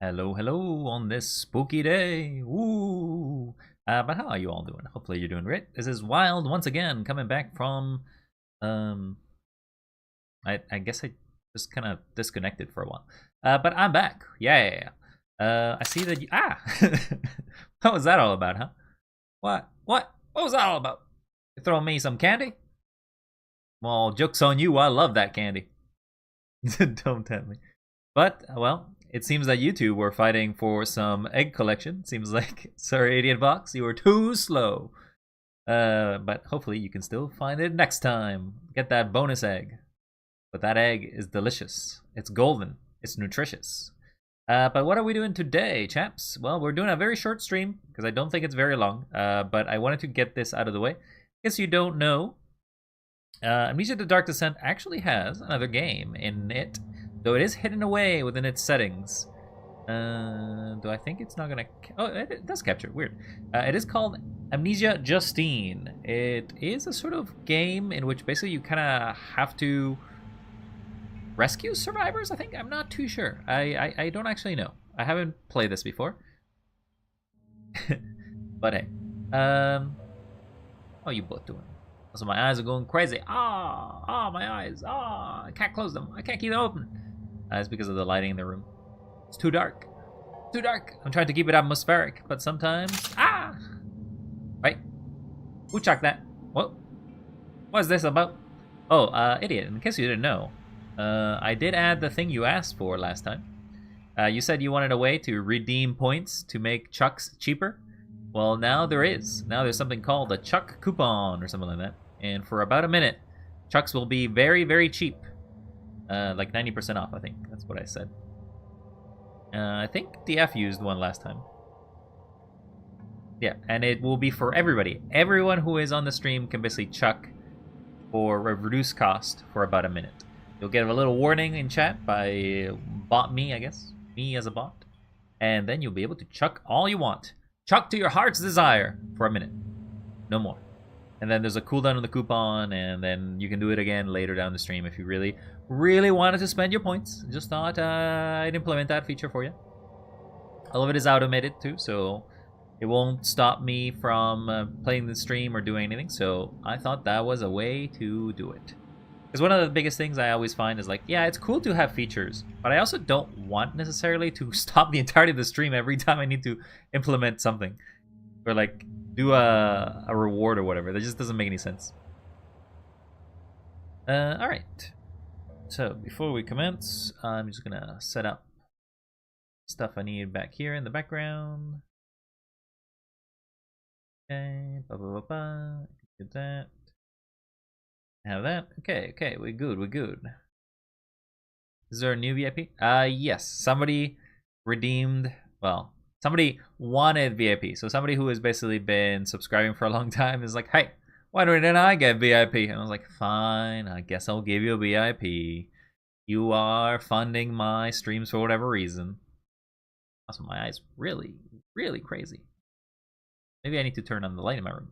Hello, hello on this spooky day. Woo! But how are you all doing? Hopefully you're doing great. This is Wild once again, coming back from um I guess I just kind of disconnected for a while. But I'm back. Yeah. I see that what was that all about, huh? What was that all about? You throwing me some candy? Well, joke's on you. I love that candy. Don't tempt me. But, well, it seems that you two were fighting for some egg collection. Seems like, sorry, Idiot Box, you were too slow. But hopefully you can still find it next time. Get that bonus egg. But that egg is delicious. It's golden. It's nutritious. But what are we doing today, chaps? Well, we're doing a very short stream, because I don't think it's very long. But I wanted to get this out of the way. In case you don't know, Amnesia The Dark Descent actually has another game in it, though it is hidden away within its settings. Do I think it's not gonna... Oh, it does capture. Weird. It is called Amnesia Justine. It is a sort of game in which basically you kind of have to rescue survivors, I think? I'm not too sure. I don't actually know. I haven't played this before. But hey. How are you both doing? So my eyes are going crazy. My eyes. I can't close them. I can't keep them open. It's because of the lighting in the room. It's too dark. Too dark. I'm trying to keep it atmospheric, but sometimes... Right. Who chucked that? What? What is this about? Oh, idiot. In case you didn't know, I did add the thing you asked for last time. You said you wanted a way to redeem points to make chucks cheaper. Well, now there is. Now there's something called a chuck coupon or something like that. And for about a minute, chucks will be very, very cheap. Like 90% off, I think. That's what I said. I think DF used one last time. Yeah, and it will be for everybody. Everyone who is on the stream can basically chuck for a reduced cost for about a minute. You'll get a little warning in chat by bot me, I guess. Me as a bot. And then you'll be able to chuck all you want. Chuck to your heart's desire for a minute. No more. And then there's a cooldown on the coupon, and then you can do it again later down the stream if you really, really wanted to spend your points. Just thought I'd implement that feature for you. All of it is automated too, so it won't stop me from playing the stream or doing anything. So I thought that was a way to do it. Because one of the biggest things I always find is like, yeah, it's cool to have features, but I also don't want necessarily to stop the entirety of the stream every time I need to implement something. Or like do a reward or whatever. That just doesn't make any sense. Alright. So before we commence, I'm just gonna set up stuff I need back here in the background. Okay, get that. Have that. Okay, we're good. Is there a new VIP? Yes. Somebody redeemed, well, somebody wanted VIP. So somebody who has basically been subscribing for a long time is like, hey, why didn't I get VIP? And I was like, fine, I guess I'll give you a VIP. You are funding my streams for whatever reason. Also, my eyes really, really crazy. Maybe I need to turn on the light in my room.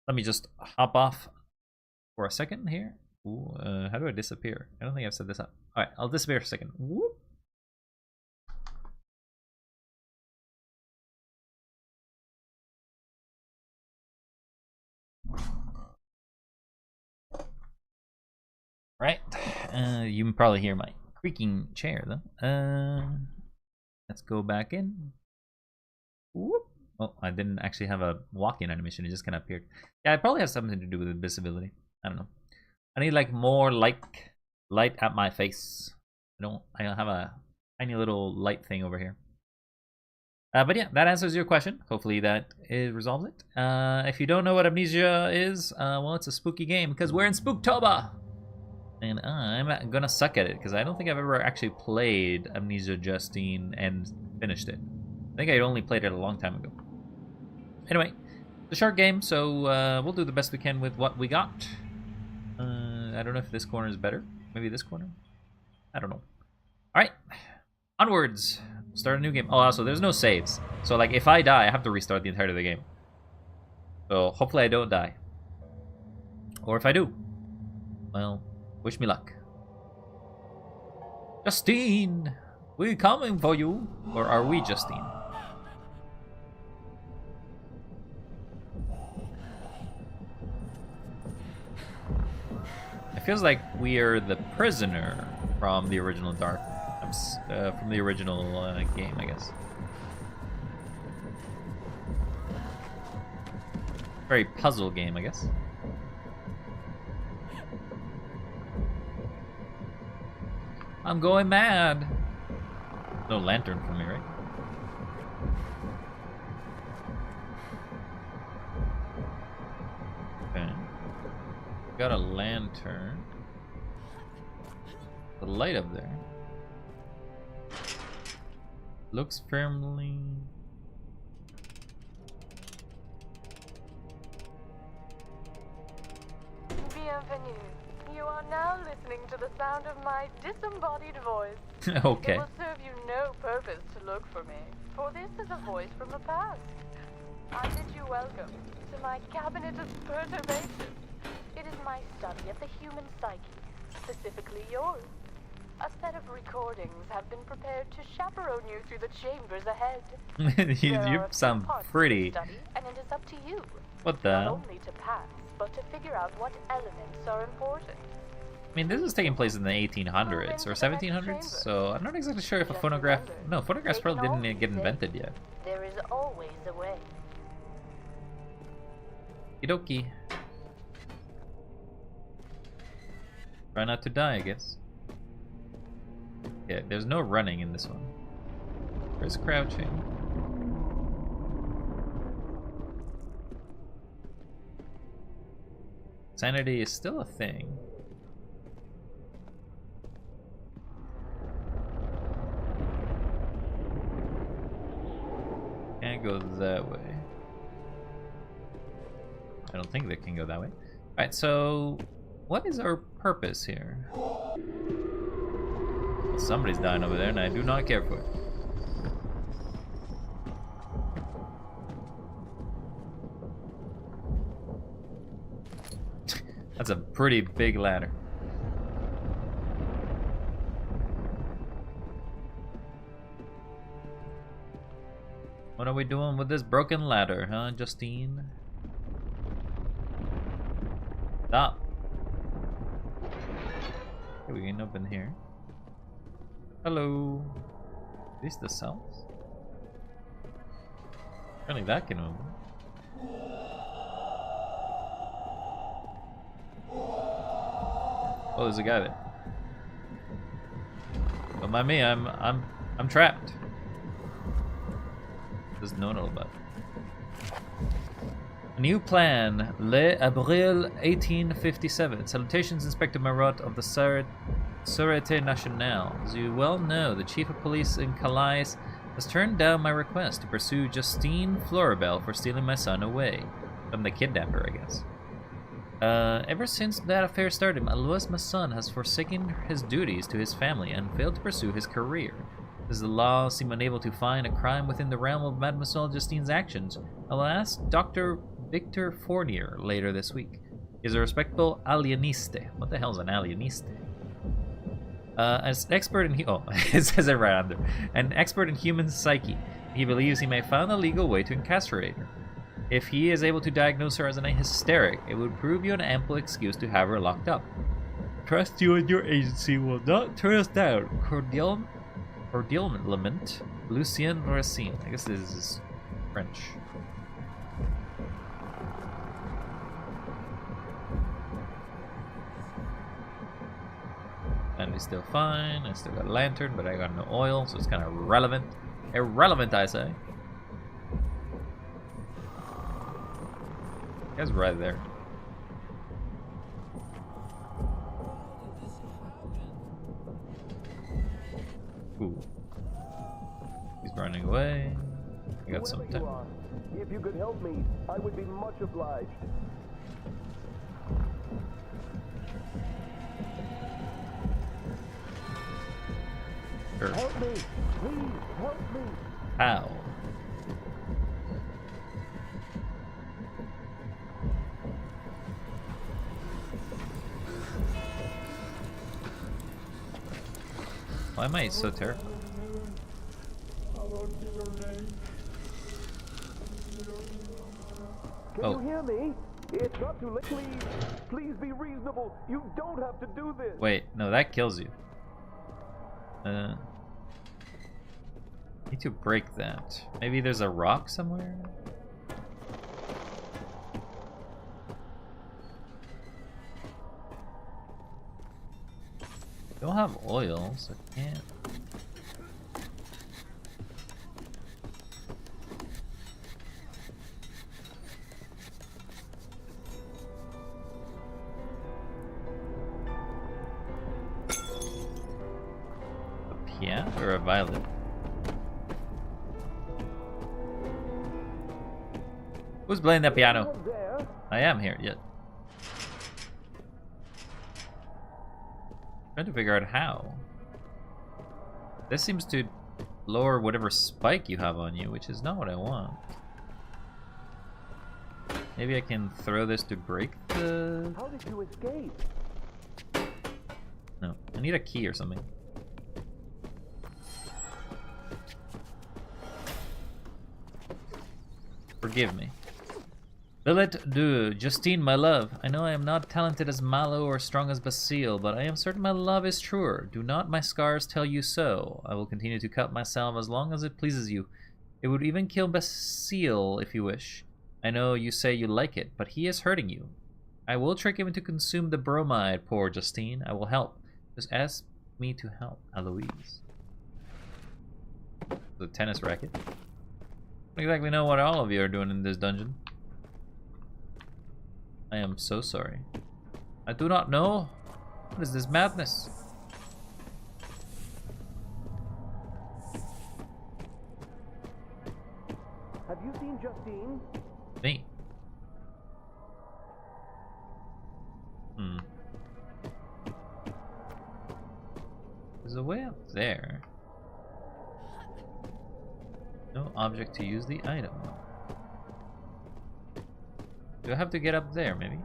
Let me just hop off for a second here. Ooh, how do I disappear? I don't think I've set this up. Alright, I'll disappear for a second. Whoop. Right. You can probably hear my creaking chair though. Let's go back in. Whoop. Oh, I didn't actually have a walk-in animation. It just kind of appeared. Yeah, it probably has something to do with visibility. I don't know. I need like more light at my face. I don't have a tiny little light thing over here. But yeah, that answers your question. Hopefully that resolves it. If you don't know what Amnesia is, well, it's a spooky game because we're in Spooktober. And I'm gonna suck at it because I don't think I've ever actually played Amnesia Justine and finished it. I think I only played it a long time ago. Anyway, it's a short game, so we'll do the best we can with what we got. I don't know if this corner is better. Maybe this corner? I don't know. Alright, onwards. Start a new game. Oh, also, there's no saves. So, like, if I die, I have to restart the entirety of the game. So, hopefully I don't die. Or if I do, well, wish me luck. Justine! We coming for you, or are we, Justine? It feels like we are the prisoner from the original from the original game, I guess. Very puzzle game, I guess. I'm going mad. No lantern for me, right? Okay. Got a lantern. The light up there. Looks firmly. Bienvenue. You are now listening to the sound of my disembodied voice. Okay. It will serve you no purpose to look for me, for this is a voice from the past. I bid you welcome to my cabinet of perturbation. It is my study of the human psyche, specifically yours. A set of recordings have been prepared to chaperone you through the chambers ahead. You sound pretty. Study, and it is up to you. What the? Not only to pass, but to figure out what elements are important. I mean, this is taking place in the 1800s or 1700s, so I'm not exactly sure if a phonograph. No, phonographs probably didn't get invented yet. There is always a way. Okie. Try not to die, I guess. Yeah, there's no running in this one. There's crouching. Sanity is still a thing. Can't go that way. I don't think they can go that way. Alright, so what is our purpose here? Somebody's dying over there and I do not care for it. That's a pretty big ladder. What are we doing with this broken ladder, huh, Justine? Stop. Okay, we can open here. Hello. Are these the cells? Apparently that can open. Oh, there's a guy there. Don't mind me, I'm trapped. Doesn't know all about it. A new plan, Le Abril 1857. Salutations, Inspector Marotte of the Sûreté Nationale. As you well know, the Chief of Police in Calais has turned down my request to pursue Justine Floribel for stealing my son away from the kidnapper, I guess. Ever since that affair started, Alois, my son, has forsaken his duties to his family and failed to pursue his career. As the law seem unable to find a crime within the realm of Mademoiselle Justine's actions, I will ask Dr. Victor Fournier later this week. He is a respectable alieniste. What the hell is an alieniste? As expert in it says it right under. An expert in human psyche, he believes he may find a legal way to incarcerate her. If he is able to diagnose her as an hysteric, it would prove you an ample excuse to have her locked up. Trust you and your agency will not turn us down. Cordialement, Lucien Racine. I guess this is French. And it's still fine. I still got a lantern, but I got no oil, so it's kind of irrelevant. Irrelevant, I say. Guy's right there. Ooh. He's running away. I got some time. If you could help me, I would be much obliged. Sure. Help me! Please, help me! How? Why am I so terrified? Can you hear me? It's not too late. Please be reasonable. You don't have to do this. Wait, no, that kills you. Need to break that. Maybe there's a rock somewhere? Don't have oil, so I can't. A piano or a violet? Who's playing the piano? I am here yet. Trying to figure out how. This seems to lower whatever spike you have on you, which is not what I want. Maybe I can throw this to break the... How did you escape? No, I need a key or something. Forgive me. Billet de Justine, my love. I know I am not talented as Malo or strong as Basile, but I am certain my love is truer. Do not my scars tell you so? I will continue to cut myself as long as it pleases you. It would even kill Basile if you wish. I know you say you like it, but he is hurting you. I will trick him to consume the bromide, poor Justine. I will help. Just ask me to help, Eloise. The tennis racket. I don't exactly know what all of you are doing in this dungeon. I am so sorry. I do not know. What is this madness? Have you seen Justine? Me. There's a way up there. No object to use the item. Do I have to get up there, maybe?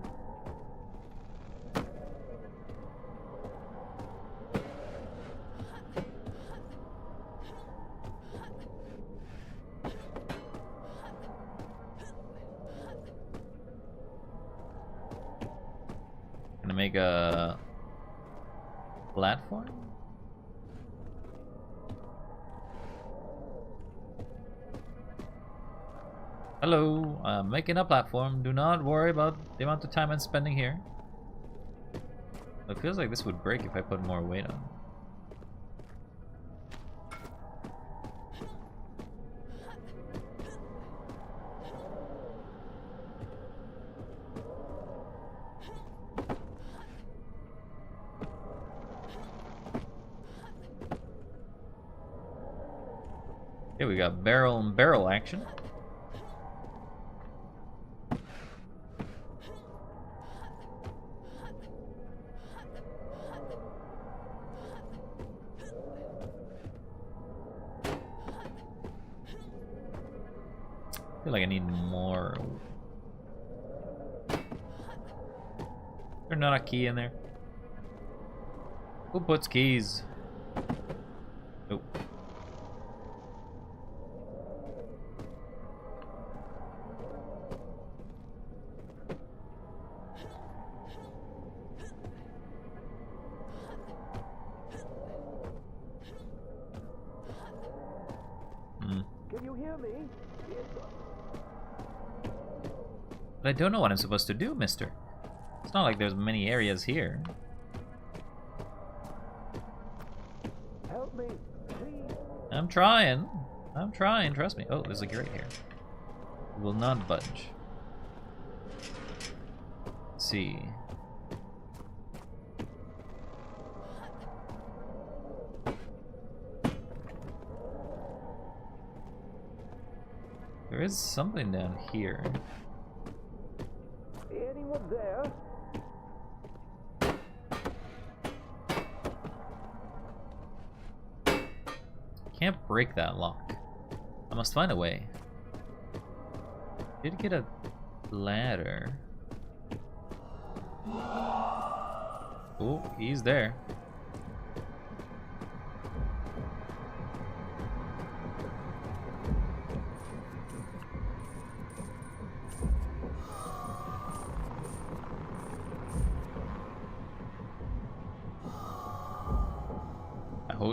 Gonna make a platform? Hello, I'm making a platform. Do not worry about the amount of time I'm spending here. It feels like this would break if I put more weight on. Okay, we got barrel and barrel action. I feel like I need more. There's not a key in there. Who puts keys? Nope. Can you hear me? But I don't know what I'm supposed to do, mister. It's not like there's many areas here. Help me, please. I'm trying. I'm trying, trust me. Oh, there's a grate here. It will not budge. Let's see. There is something down here. Anyone there? Can't break that lock. I must find a way. Did get a ladder. Oh, he's there.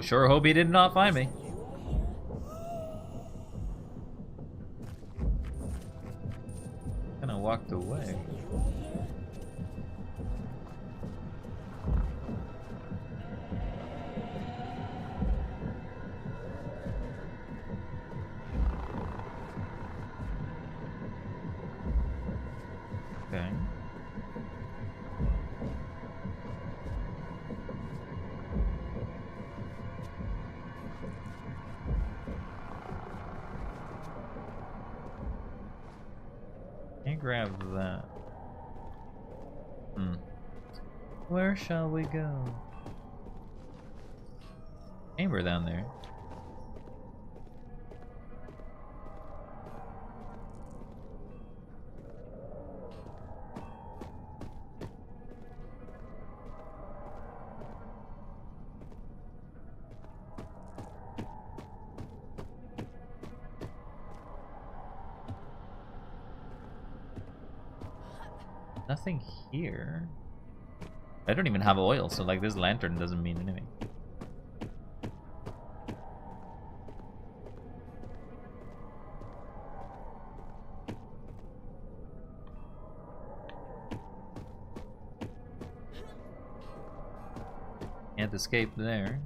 sure hope he did not find me. Kinda walked away. Okay. Can't grab that. Where shall we go? Chamber down there. Nothing here. I don't even have oil, so like this lantern doesn't mean anything. Can't escape there.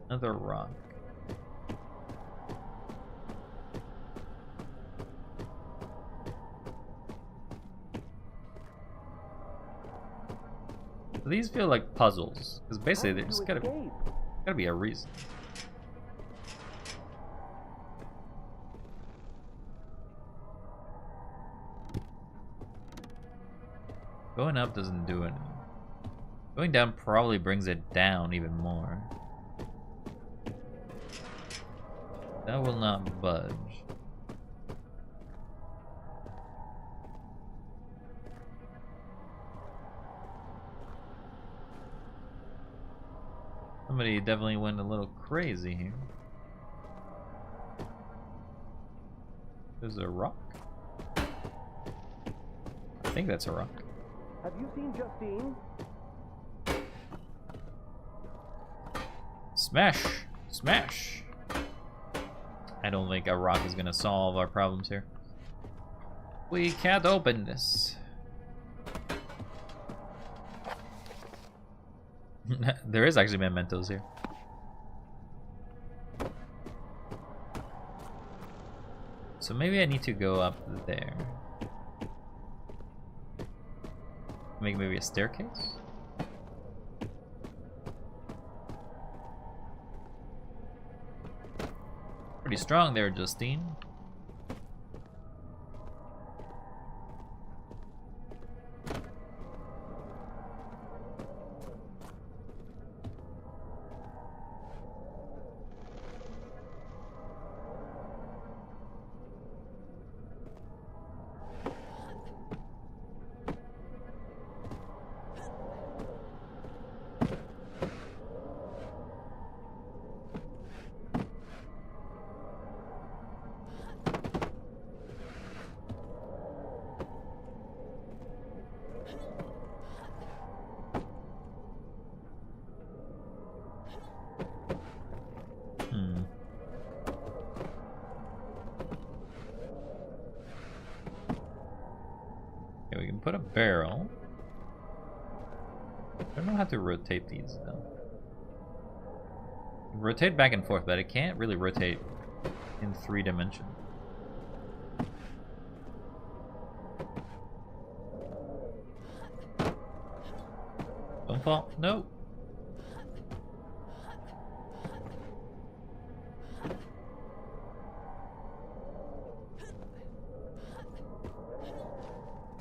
Another rock. These feel like puzzles, because basically there's gotta be a reason. Going up doesn't do anything. Going down probably brings it down even more. That will not budge. Somebody definitely went a little crazy here. There's a rock. I think that's a rock. Have you seen Justine? Smash! Smash! I don't think a rock is gonna solve our problems here. We can't open this. There is actually mementos here. So maybe I need to go up there. Make maybe a staircase? Pretty strong there, Justine. Okay, we can put a barrel. I don't know how to rotate these though. Rotate back and forth, but it can't really rotate in 3 dimensions. Don't fall. No.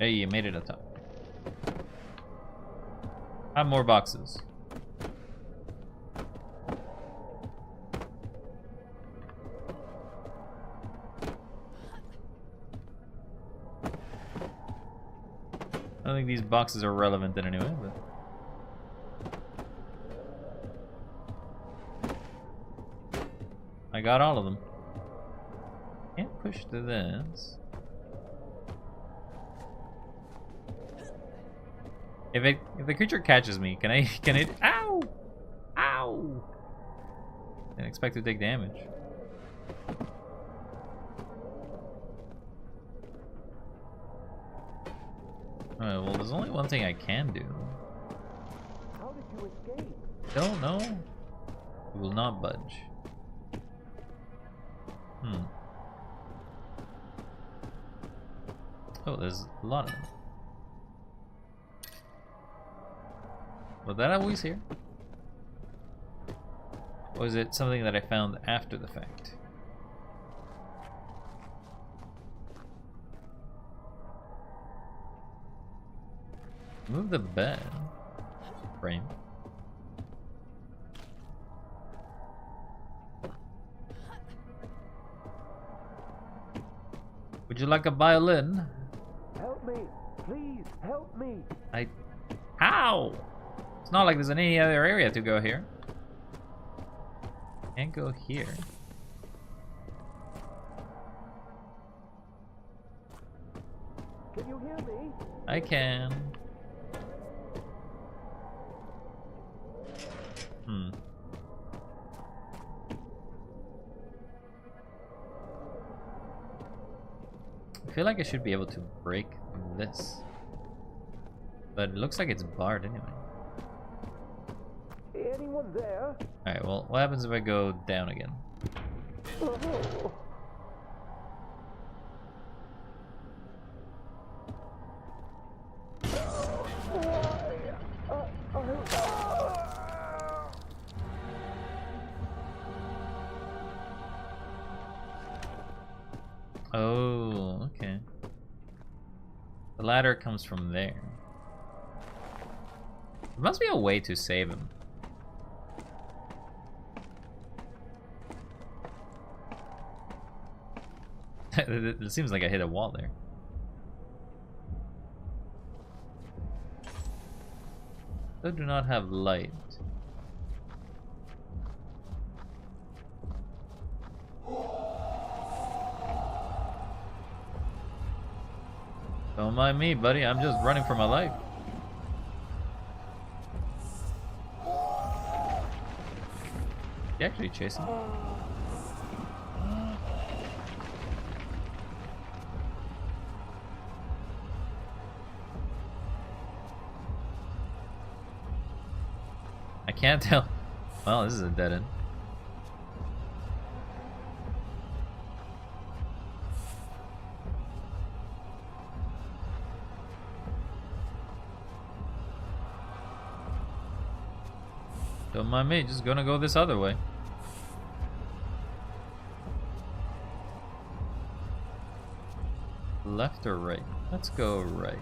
Hey, you made it up top. Have more boxes. I don't think these boxes are relevant in any way, but... I got all of them. Can't push through this. If the creature catches me, can it ow! Ow! Didn't expect to take damage. Alright, well there's only one thing I can do. How did you escape? Don't know. It will not budge. Oh, there's a lot of them. Was that always here? Or is it something that I found after the fact? Move the bed frame. Would you like a violin? Help me! Please, help me! Ow! It's not like there's any other area to go here. Can't go here. Can you hear me? I can. I feel like I should be able to break this. But it looks like it's barred anyway. Anyone there? Alright, well, what happens if I go down again? Oh. Oh, okay. The ladder comes from there. There must be a way to save him. It seems like I hit a wall there. I do not have light. Don't mind me, buddy. I'm just running for my life. You actually chasing me? I can't tell. Well, this is a dead end. Don't mind me, just gonna go this other way. Left or right? Let's go right.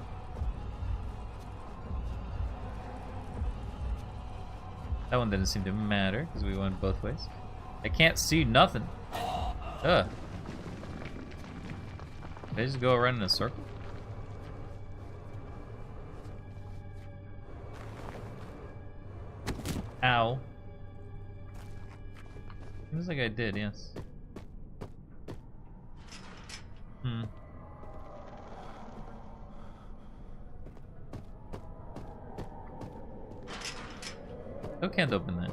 That one didn't seem to matter because we went both ways. I can't see nothing. Ugh. Did I just go around in a circle? Ow. Seems like I did, yes. Still can't open that.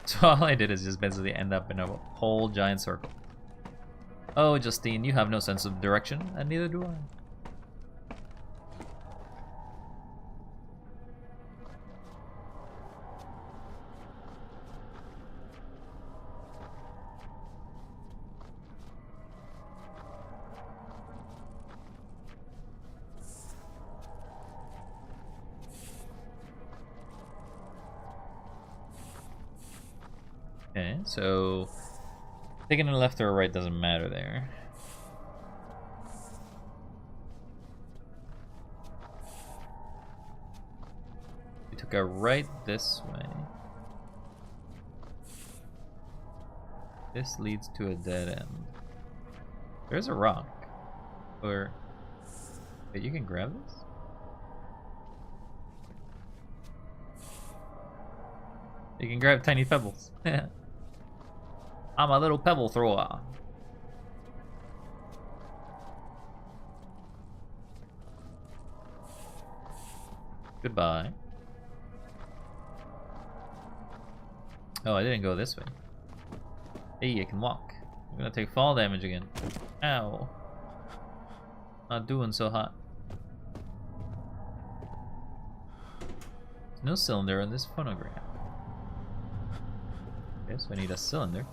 So all I did is just basically end up in a whole giant circle. Oh, Justine, you have no sense of direction, and neither do I. Okay, so taking a left or a right doesn't matter there. We took a right this way. This leads to a dead end. There's a rock. Or wait, you can grab this? You can grab tiny pebbles. I'm a little pebble thrower. Goodbye. Oh, I didn't go this way. Hey, I can walk. I'm gonna take fall damage again. Ow. Not doing so hot. No cylinder on this phonograph. Okay, so I need a cylinder.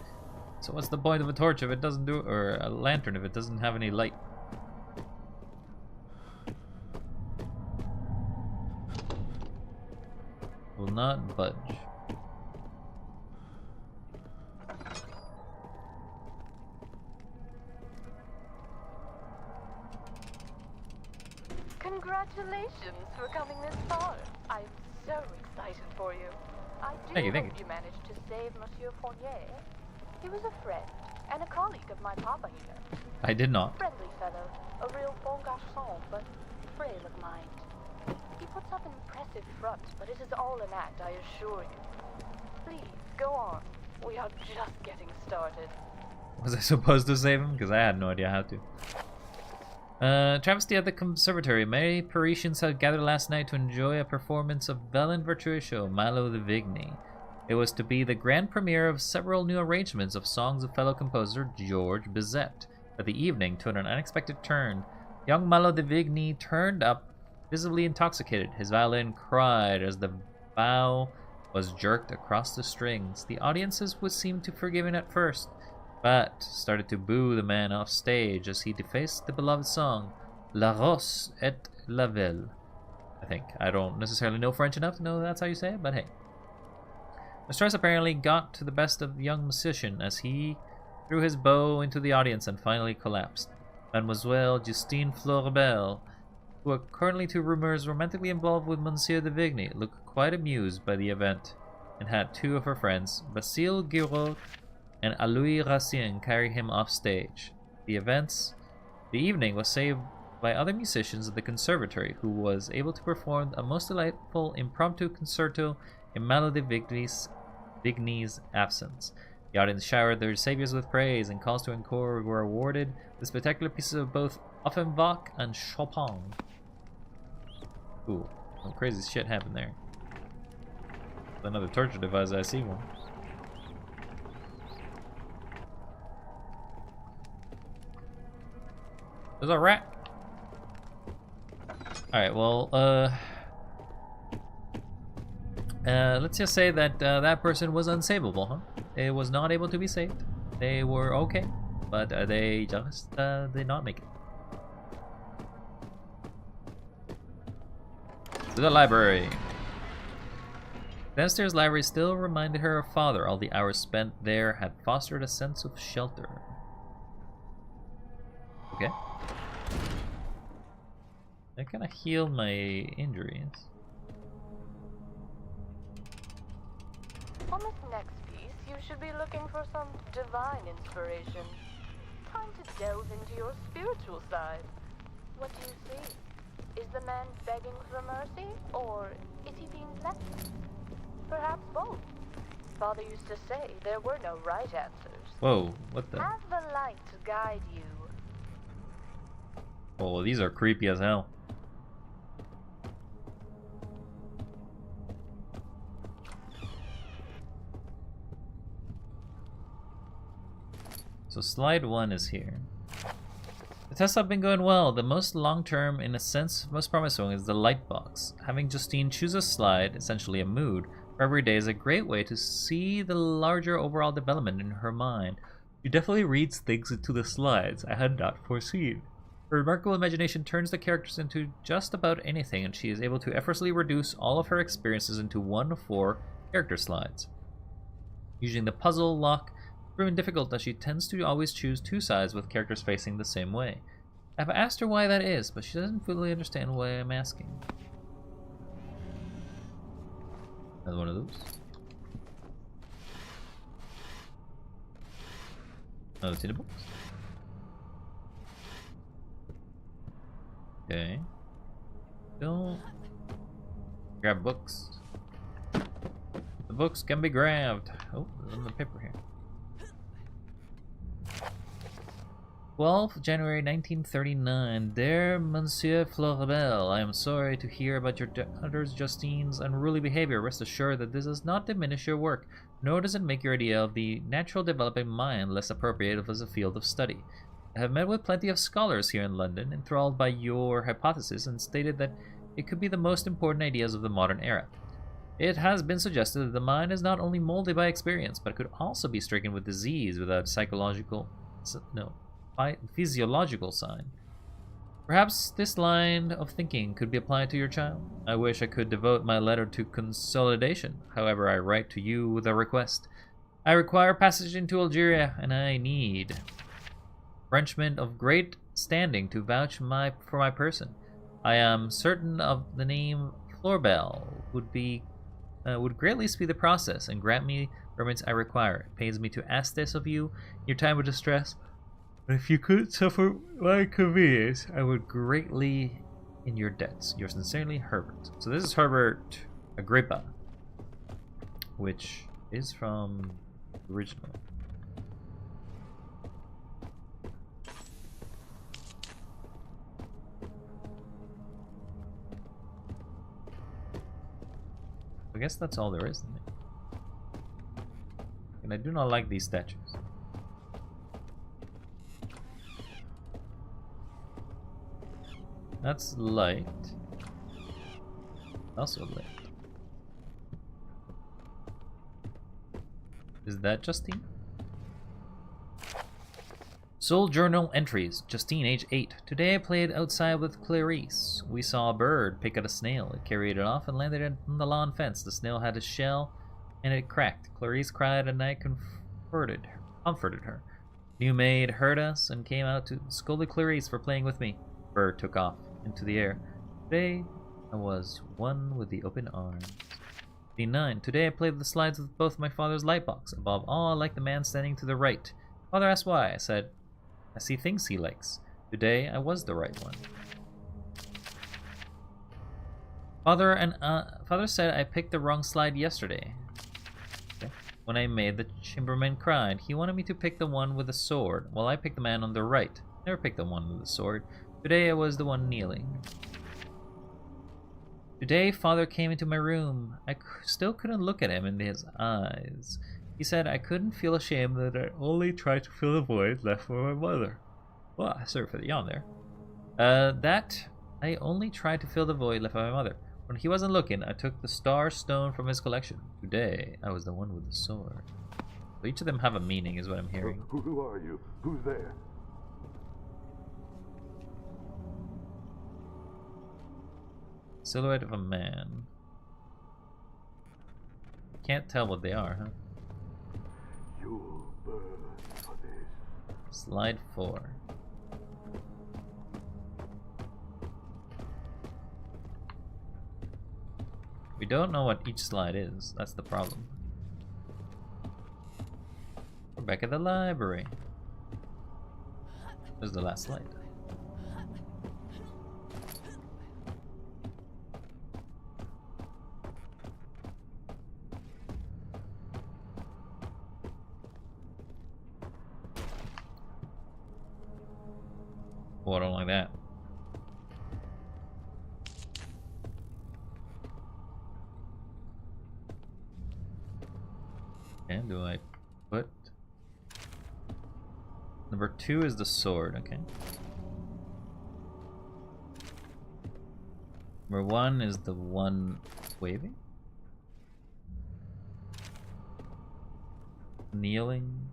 So what's the point of a torch if it doesn't do, or a lantern if it doesn't have any light? Will not budge. Congratulations for coming this far. I'm so excited for you. I do Thank you. hope you managed to save Monsieur Fournier. He was a friend and a colleague of my papa, you know. I did not. Friendly fellow, a real bon garçon, but frail of mind. He puts up an impressive front, but it is all an act, I assure you. Please, go on. We are just getting started. Was I supposed to save him? Because I had no idea how to. Travesty at the conservatory. Many Parisians had gathered last night to enjoy a performance of Bellin Virtuoso Malo de Vigny. It was to be the grand premiere of several new arrangements of songs of fellow composer Georges Bizet. But the evening took an unexpected turn. Young Malo de Vigny turned up, visibly intoxicated. His violin cried as the bow was jerked across the strings. The audiences would seem to forgive him at first, but started to boo the man off stage as he defaced the beloved song, La Rose et la Ville. I think. I don't necessarily know French enough to know that's how you say it, but hey. The stress apparently got to the best of the young musician as he threw his bow into the audience and finally collapsed. Mademoiselle Justine Florebel, who according to rumors romantically involved with Monsieur de Vigny, looked quite amused by the event and had two of her friends, Basile Giraud and Alois Racine, carry him off stage. The evening was saved by other musicians at the conservatory, who was able to perform a most delightful impromptu concerto in Malo de Vigny's absence. The audience showered their saviors with praise, and calls to encore were awarded with spectacular pieces of both Offenbach and Chopin. Ooh, some crazy shit happened there. Another torture device, I see one. There's a rat. Alright, well, let's just say that that person was unsavable, huh? It was not able to be saved. They were okay, but they just did not make it. To the library. The downstairs library still reminded her of father. All the hours spent there had fostered a sense of shelter. Okay. That kind of healed my injuries. On this next piece, you should be looking for some divine inspiration. Time to delve into your spiritual side. What do you see? Is the man begging for mercy, or is he being blessed? Perhaps both. Father used to say there were no right answers. Whoa, what the? Have the light guide you. Oh, these are creepy as hell. So slide 1 is here. The tests have been going well. The most long-term, in a sense, most promising is the light box. Having Justine choose a slide, essentially a mood, for every day is a great way to see the larger overall development in her mind. She definitely reads things into the slides I had not foreseen. Her remarkable imagination turns the characters into just about anything, and she is able to effortlessly reduce all of her experiences into 1 of 4 character slides. Using the puzzle lock proven difficult as she tends to always choose 2 sides with characters facing the same way. I've asked her why that is, but she doesn't fully understand why I'm asking. Another one of those. Another tinted box. Okay. Don't grab books. The books can be grabbed. Oh, there's another paper here. 12 January 1939. Dear Monsieur Florbel, I am sorry to hear about your daughter's Justine's unruly behavior. Rest assured that this does not diminish your work, nor does it make your idea of the natural developing mind less appropriate as a field of study. I have met with plenty of scholars here in London, enthralled by your hypothesis, and stated that it could be the most important ideas of the modern era. It has been suggested that the mind is not only molded by experience, but could also be stricken with disease without physiological sign. Perhaps this line of thinking could be applied to your child. I wish I could devote my letter to consolidation. However, I write to you with a request. I require passage into Algeria, and I need Frenchmen of great standing to vouch for my person. I am certain of the name Florbel would greatly speed the process and grant me permits I require. It pains me to ask this of you in your time of distress, but if you could suffer my inconvenience, I would greatly in your debts. Yours sincerely, Herbert. So this is Herbert Agrippa, which is from the original. I guess that's all there is to me. And I do not like these statues. That's light. Also light. Is that Justine? Soul journal entries. Justine, age 8. Today I played outside with Clarice. We saw a bird pick at a snail. It carried it off and landed on the lawn fence. The snail had a shell and it cracked. Clarice cried and I comforted her. New maid heard us and came out to scold Clarice for playing with me. Bird took off into the air. Today I was one with the open arms. 9. Today I played with the slides with both my father's lightbox. Above all, I like the man standing to the right. Father asked why. I said, I see things he likes. Today I was the right one. Father said I picked the wrong slide yesterday. Okay. When I made the chambermaid cried, he wanted me to pick the one with the sword, while I picked the man on the right. Never picked the one with the sword. Today I was the one kneeling. Today Father came into my room. I still couldn't look at him in his eyes. He said I couldn't feel ashamed that I only tried to fill the void left for my mother. Well, sorry for the yawn there. That I only tried to fill the void left by my mother. When he wasn't looking, I took the star stone from his collection. Today, I was the one with the sword. So each of them have a meaning, is what I'm hearing. Who are you? Who's there? Silhouette of a man. Can't tell what they are, huh? You'll burn for this. Slide 4. We don't know what each slide is. That's the problem. We're back at the library. There's the last slide. Oh, I don't like that. And do I put... Number 2 is the sword, okay. Number 1 is the one waving. Kneeling.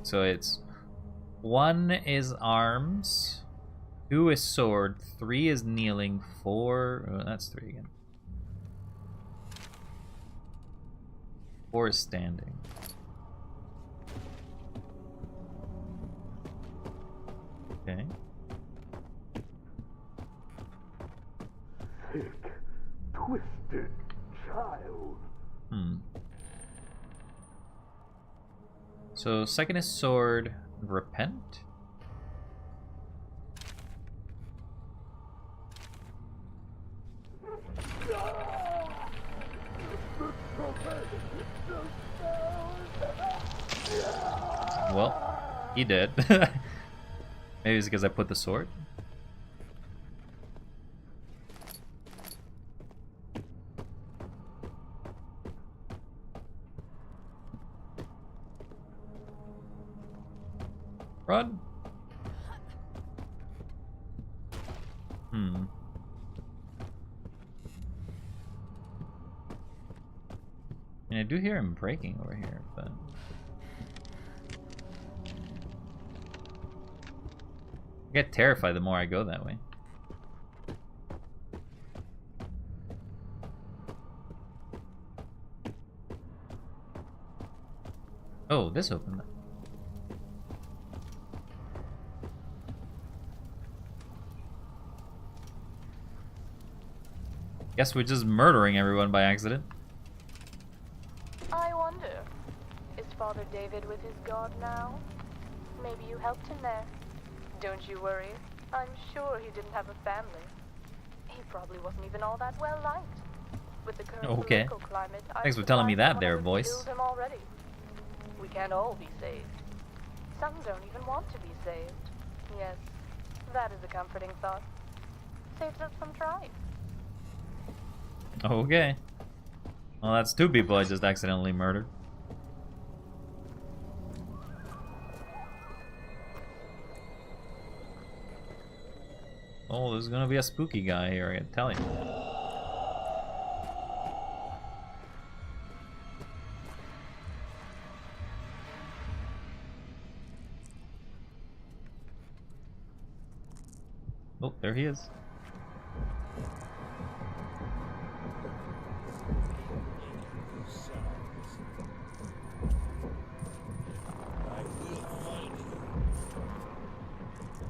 So it's 1 is arms, 2 is sword, 3 is kneeling, 4... Oh, that's 3 again. 4 is standing. Okay. Sick, twisted child. So second is sword, repent. He did. Maybe it's because I put the sword. Run. And I do hear him breaking over here, but I get terrified the more I go that way. Oh, this opened up. Guess we're just murdering everyone by accident. I wonder, is Father David with his god now? Maybe you helped him there. Don't you worry. I'm sure he didn't have a family. He probably wasn't even all that well liked. With the current Okay. political climate, Thanks for telling me that there, voice. Killed him already. We can't all be saved. Some don't even want to be saved. Yes, that is a comforting thought. Saves us from trying. Okay. Well, that's two people I just accidentally murdered. Oh, there's gonna be a spooky guy here, I can tell you. Oh, there he is.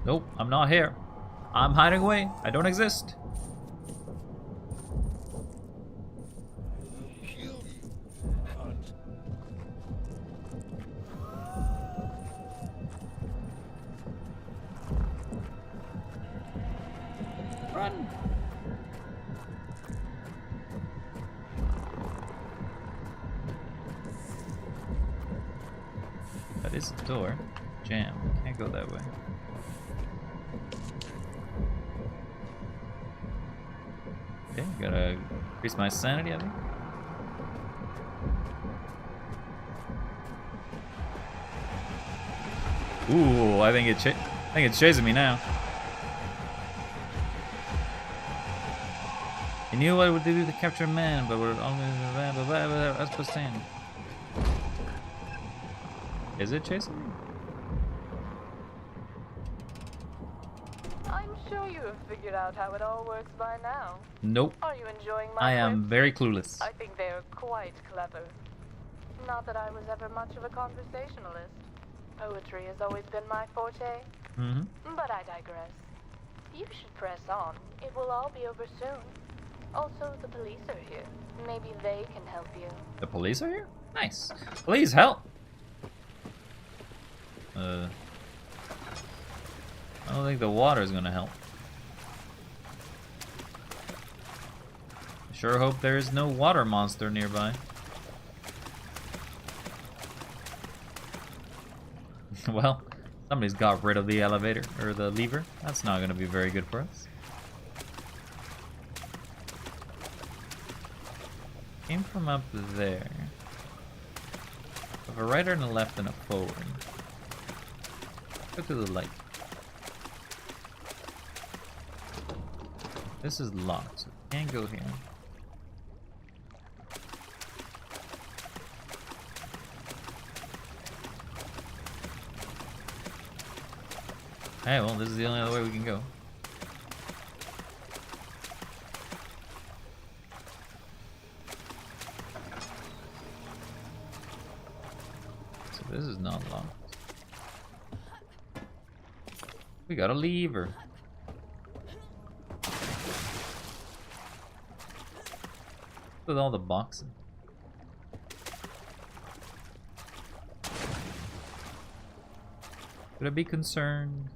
Nope, I'm not here. I'm hiding away. I don't exist. Run. That is the door. Jam. Can't go that way. Okay, gotta increase my sanity, I think. Ooh, I think it's chasing me now. He knew what it would do to capture a man, but we're only us per stand. Is it chasing me? I'm sure you have figured out how it all works by now. Nope. Are you enjoying my I am quips? very clueless. I think they are quite clever. Not that I was ever much of a conversationalist. Poetry has always been my forte. But I digress. You should press on. It will all be over soon. Also, the police are here. Maybe they can help you. The police are here? Nice. Please help. I don't think the water is gonna help. Sure hope there is no water monster nearby. Well, somebody's got rid of the elevator, or the lever. That's not gonna be very good for us. Came from up there. Have a right and a left and a forward. Go to the light. This is locked, so we can't go here. Hey, well, this is the only other way we can go. So this is not locked. We got a lever. With all the boxes. Should I be concerned?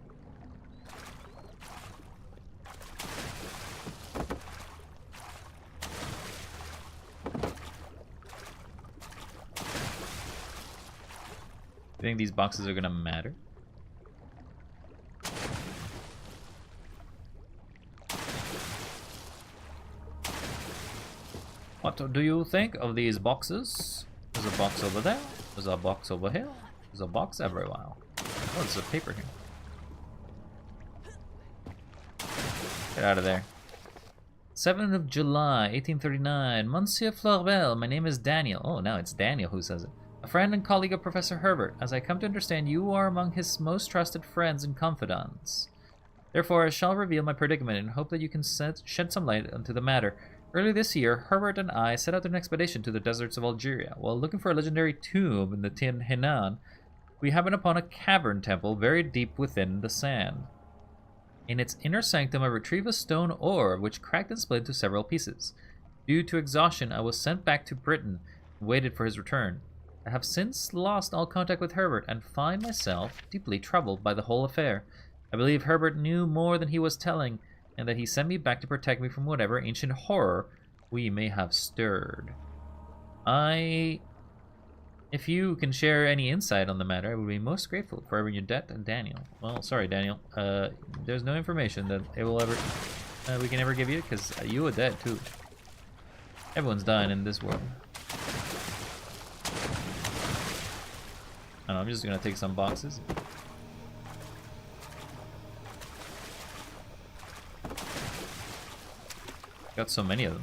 You think these boxes are gonna matter? What do you think of these boxes? There's a box over there. There's a box over here. There's a box everywhere. Oh, there's a paper here. Get out of there. 7th of July, 1839. Monsieur Fleurvel, my name is Daniel. Oh, now it's Daniel who says it. A friend and colleague of Professor Herbert. As I come to understand, you are among his most trusted friends and confidants. Therefore, I shall reveal my predicament and hope that you can shed some light onto the matter. Earlier this year, Herbert and I set out on an expedition to the deserts of Algeria. While looking for a legendary tomb in the Tin Henan, we happened upon a cavern temple very deep within the sand. In its inner sanctum, I retrieved a stone orb, which cracked and split into several pieces. Due to exhaustion, I was sent back to Britain and waited for his return. I have since lost all contact with Herbert and find myself deeply troubled by the whole affair. I believe Herbert knew more than he was telling, and that he sent me back to protect me from whatever ancient horror we may have stirred. If you can share any insight on the matter, I would be most grateful. Forever in your debt, Daniel. Well, sorry, Daniel. There's no information that it will ever, we can ever give you, because you are dead too. Everyone's dying in this world. I don't know, I'm just gonna take some boxes. Got so many of them.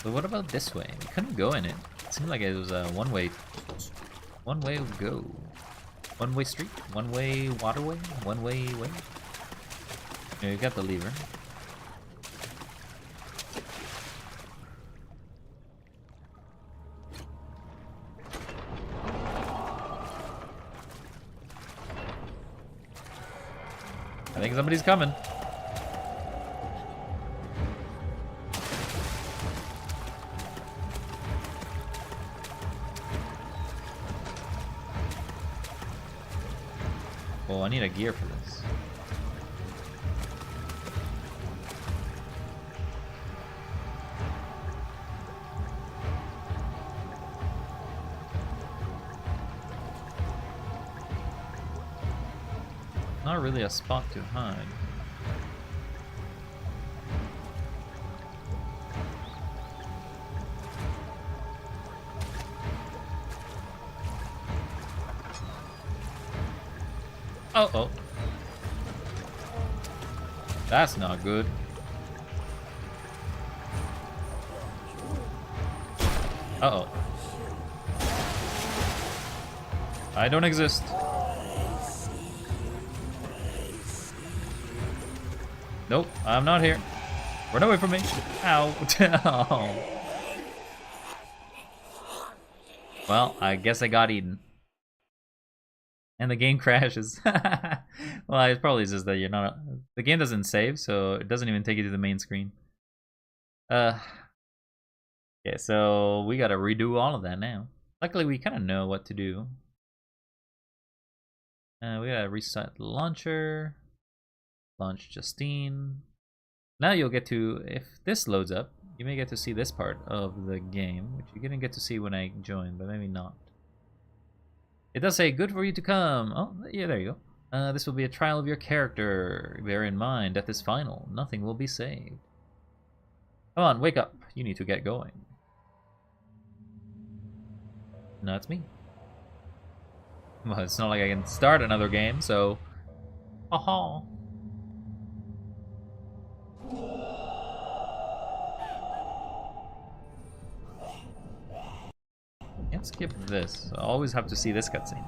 So what about this way? We couldn't go in it. It seemed like it was a one-way go. One-way street, one-way waterway, one-way way. Here, you got the lever. I think somebody's coming. Oh, I need a gear for this. Not really a spot to hide. Uh-oh. That's not good. Uh-oh. I don't exist. Nope, I'm not here. Run away from me. Ow. Oh. Well, I guess I got eaten. And the game crashes. Well, it probably is just that you're not... The game doesn't save, so it doesn't even take you to the main screen. Okay, so we gotta redo all of that now. Luckily, we kind of know what to do. We gotta reset the launcher. Launch Justine. Now you'll get to... If this loads up, you may get to see this part of the game, which you didn't get to see when I joined, but maybe not. It does say, good for you to come. Oh, yeah, there you go. This will be a trial of your character. Bear in mind, death is final. Nothing will be saved. Come on, wake up. You need to get going. No, it's me. Well, it's not like I can start another game, so... Aha. Can't skip this. I always have to see this cutscene.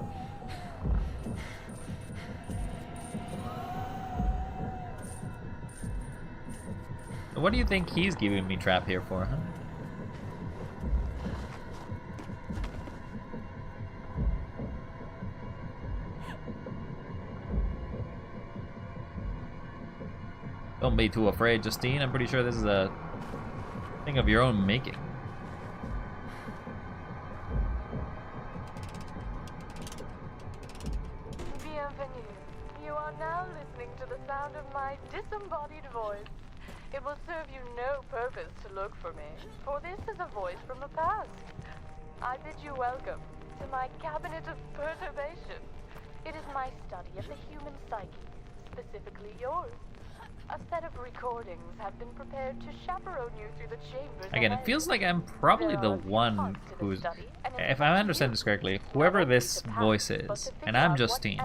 What do you think he's giving me trap here for, huh? Don't be too afraid, Justine. I'm pretty sure this is a thing of your own making. Bienvenue. You are now listening to the sound of my disembodied voice. It will serve you no purpose to look for me, for this is a voice from the past. I bid you welcome to my cabinet of perturbation. It is my study of the human psyche, specifically yours. A set of recordings have been prepared to chaperone you through the chambers. Again, it feels like I'm probably the one who's, if I understand this correctly, whoever this voice is, and I'm Justine,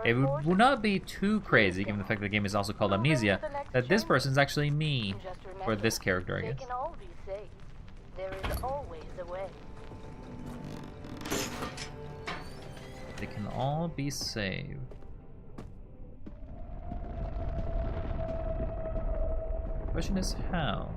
it would not be too crazy, given the fact that the game is also called Amnesia, that this person's actually me, or this character, I They guess. can all be saved. There is always a way. They can all be saved. Question is how?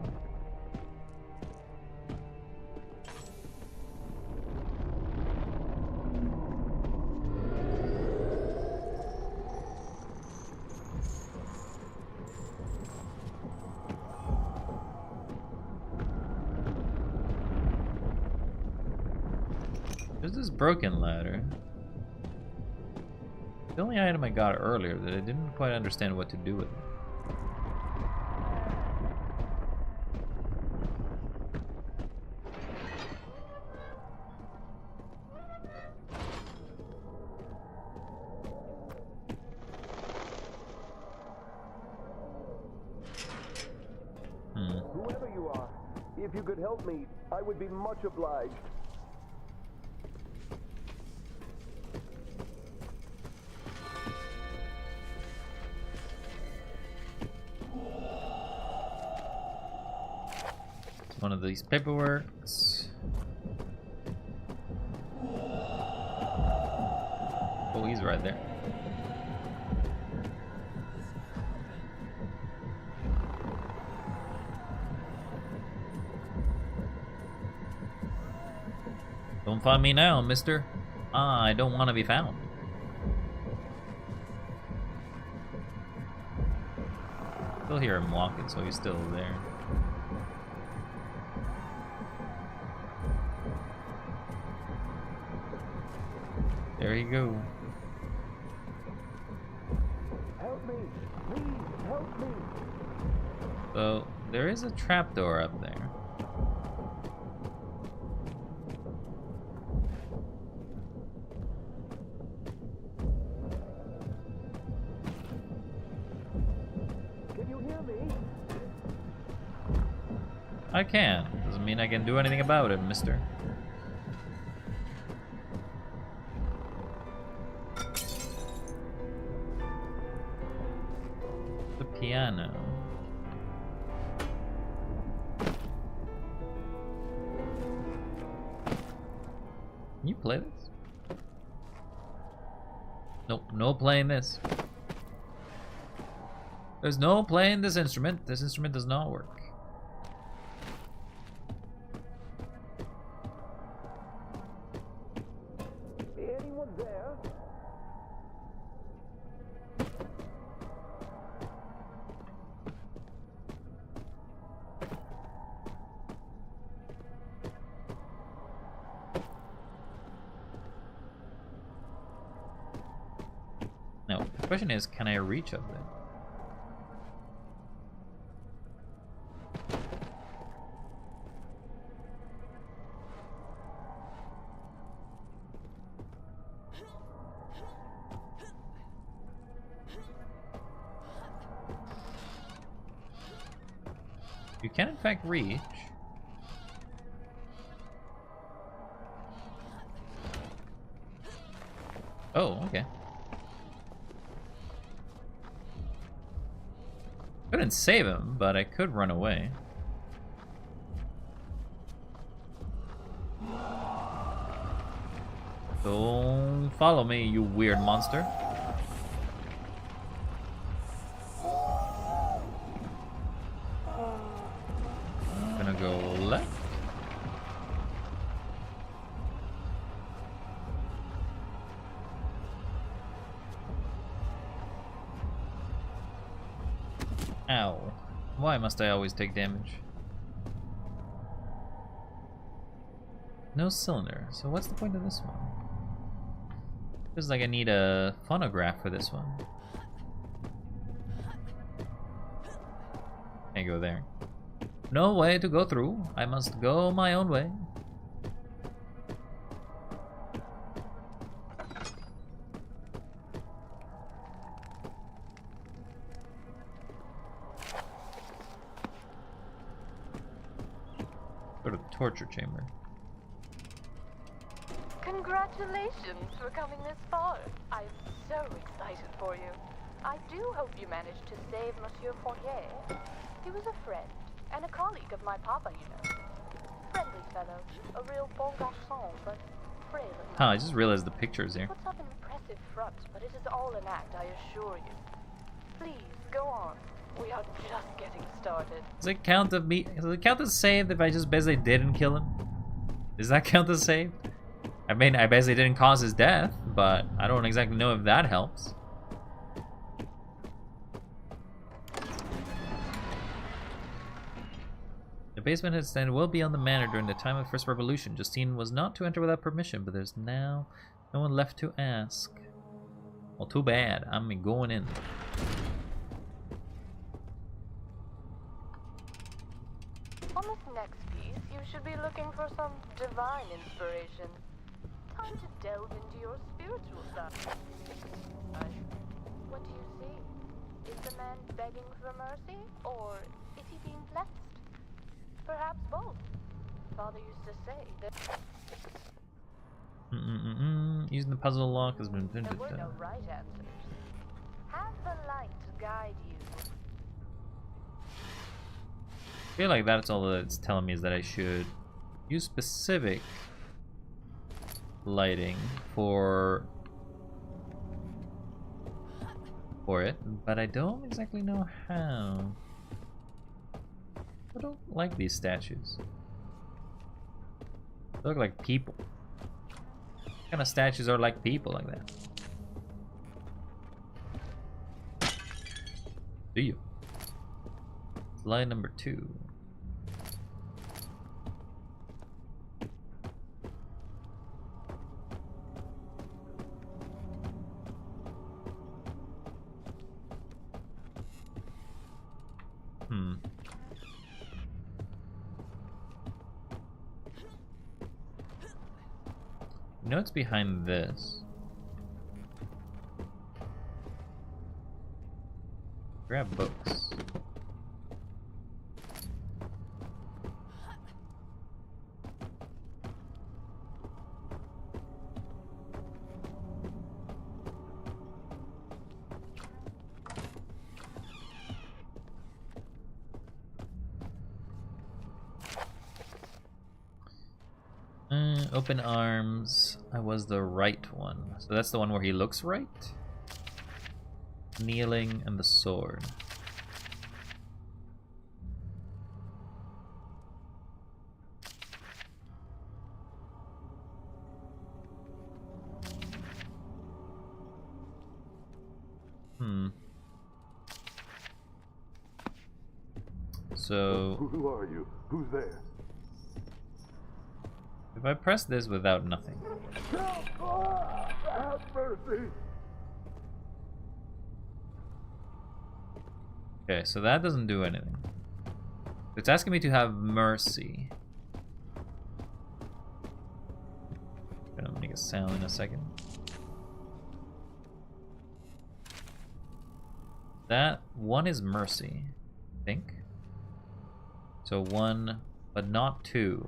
There's this broken ladder. The only item I got earlier that I didn't quite understand what to do with it. Whoever you are, if you could help me, I would be much obliged. It's one of these paperworks. Oh, he's right there. Don't find me now, mister. I don't want to be found. Still hear him walking, so he's still there. There you go. Help me! Please, help me! So, there is a trapdoor up there. Can you hear me? I can. Doesn't mean I can do anything about it, mister. The piano. Can you play this? Nope, no playing this. There's no playing this instrument. This instrument does not work. Anyone there? No, the question is, can I reach up there? You can in fact reach. Oh, okay. Couldn't save him, but I could run away. Don't follow me, you weird monster. Gonna go left. Ow. Why must I always take damage? No cylinder. So what's the point of this one? Feels like I need a phonograph for this one. Can't go there. No way to go through. I must go my own way. Go to the torture chamber. Congratulations for coming this far. I'm so excited for you. I do hope you managed to save Monsieur Fournier. He was a friend and a colleague of my papa, you know. Friendly fellow, a real bon garçon, but frail of Huh, I just realized the pictures here. puts up an impressive front, but it is all an act, I assure you. Please, go on. We are just getting started. Does it count as saved if I just basically didn't kill him? Does that count as saved? I mean, I basically didn't cause his death, but I don't exactly know if that helps. The basement headstand will be on the manor during the time of First Revolution. Justine was not to enter without permission, but there's now no one left to ask. Well, too bad. I'm going in. On this next piece, you should be looking for some divine inspiration. Time to delve into your spiritual side. What do you see? Is the man begging for mercy, or is he being blessed? Perhaps both. Father used to say that Using the puzzle lock has been there invented. were no right answers. Have the light guide you. I feel like that's all that it's telling me, is that I should use specific lighting for it, but I don't exactly know how. I don't like these statues. They look like people. What kind of statues are like people like that? Do you? Slide number 2. You know what's behind this? Grab books. Open arms. I was the right one. So that's the one where he looks right? Kneeling and the sword. So Who are you? Who's there? if I press this without nothing. Have mercy! Okay, so that doesn't do anything. It's asking me to have mercy. I'm gonna make a sound in a second. That one is mercy, I think. So 1, but not 2.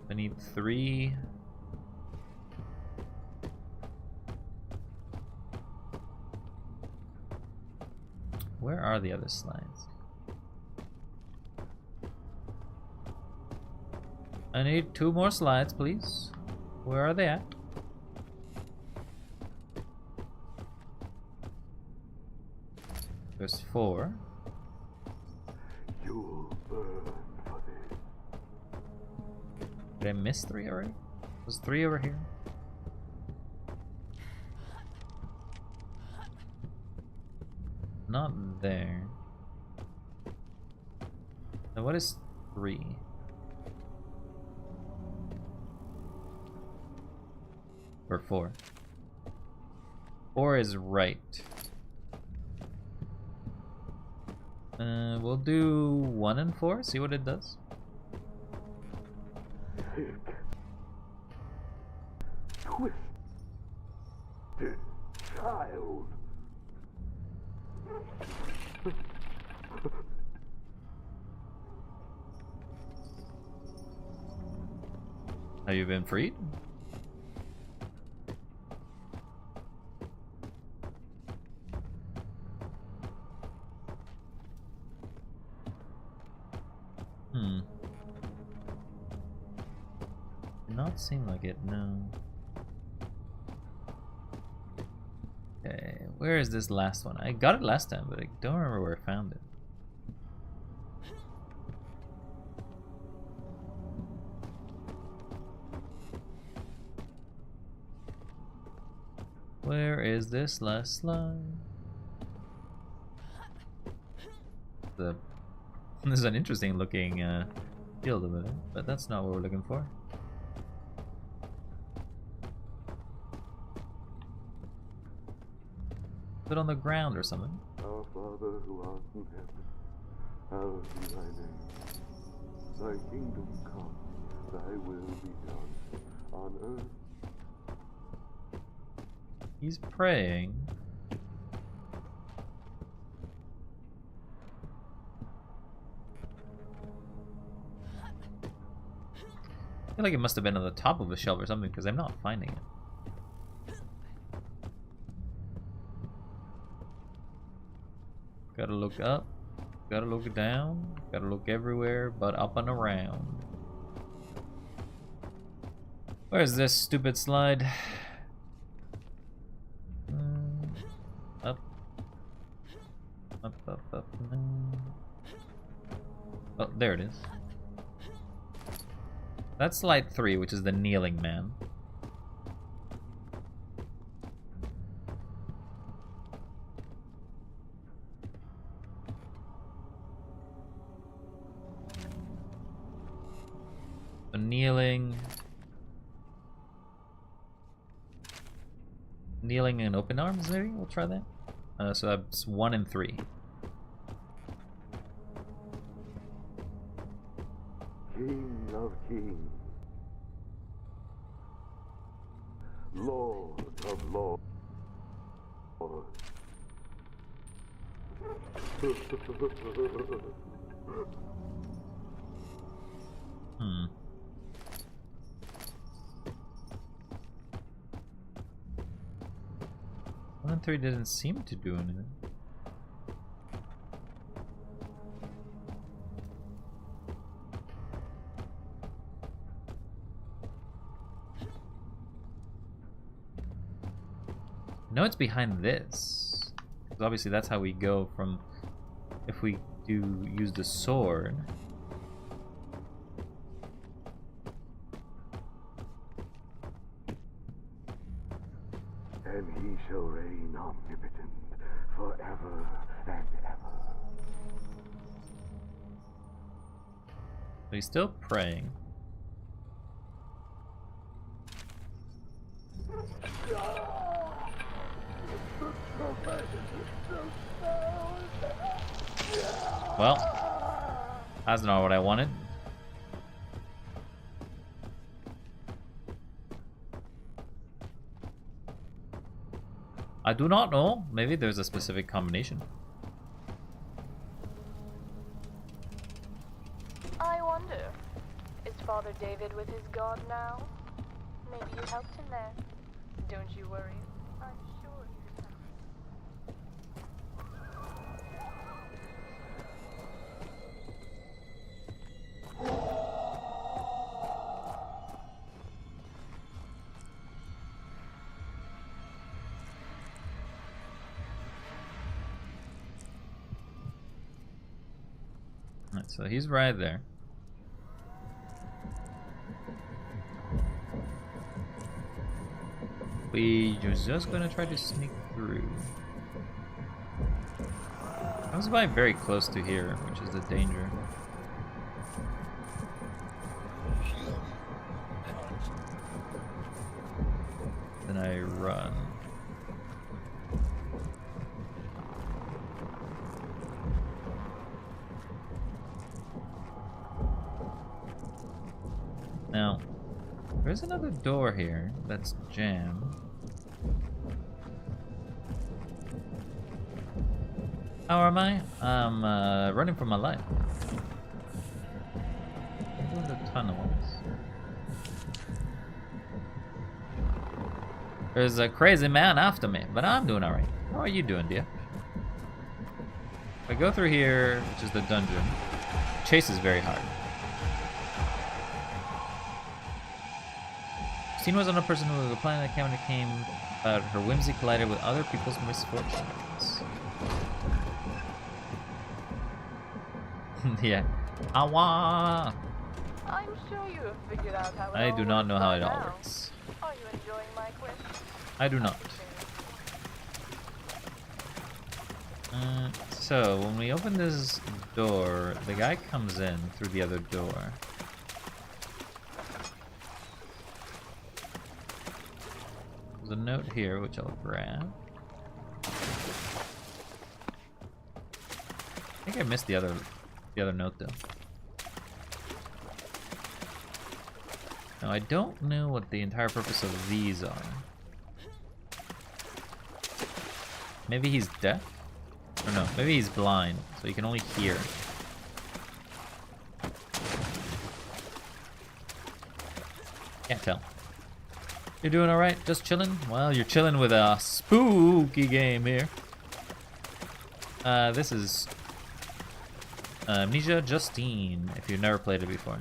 I need 3. Where are the other slides? I need 2 more slides, please. Where are they at? There's 4. You'll burn for this. Did I miss 3 already? Was 3 over here? Not there. Now what is 3? Or 4? 4 is right. We'll do 1 and 4, see what it does. Twisted child. Have you been freed? Not seem like it, no. Okay, where is this last one? I got it last time, but I don't remember where I found it. Where is this last slide? This is an interesting looking field of it, but that's not what we're looking for. Put it on the ground or something. Our Father who art in heaven, hallowed be thy name. Thy kingdom come, thy will be done, on earth. He's praying. I feel like it must have been on the top of a shelf or something because I'm not finding it. Gotta look up, gotta look down, gotta look everywhere but up and around. Where's this stupid slide? Up. Up, up, up. Oh, there it is. That's slide 3, which is the kneeling man. So kneeling and open arms, maybe? We'll try that. So that's 1 and 3. King of kings, Lord of lords. Hmm. 1 and 3 didn't seem to do anything. No, it's behind this. Because obviously that's how we go from... If we do use the sword... And he shall reign omnipotent forever and ever. So he's still praying. Well, that's not what I wanted. I do not know. Maybe there's a specific combination. I wonder, is Father David with his God now? Maybe you helped him there. Don't you worry. I'm sure you can. Alright, so he's right there. We just gonna try to sneak through. I was by very close to here, which is the danger. Then I run. is another door here that's jammed. How am I? I'm running for my life. Into the tunnels. There's a crazy man after me, but I'm doing alright. How are you doing, dear? If I go through here, which is the dungeon, chase is very hard. Justine was on a person who was planning a cabinet came about her whimsy collided with other people's misfortunes. Yeah. Awa! I'm sure you have figured out how it I all do not know works how by it all now. works. Are you enjoying my quest? I do not. So, when we open this door, the guy comes in through the other door. There's a note here, which I'll grab. I think I missed the other note, though. Now, I don't know what the entire purpose of these are. Maybe he's deaf? Or no, maybe he's blind, so he can only hear. Can't tell. You're doing alright? Just chilling? Well, you're chilling with a spooky game here. This is Amnesia Justine, if you've never played it before.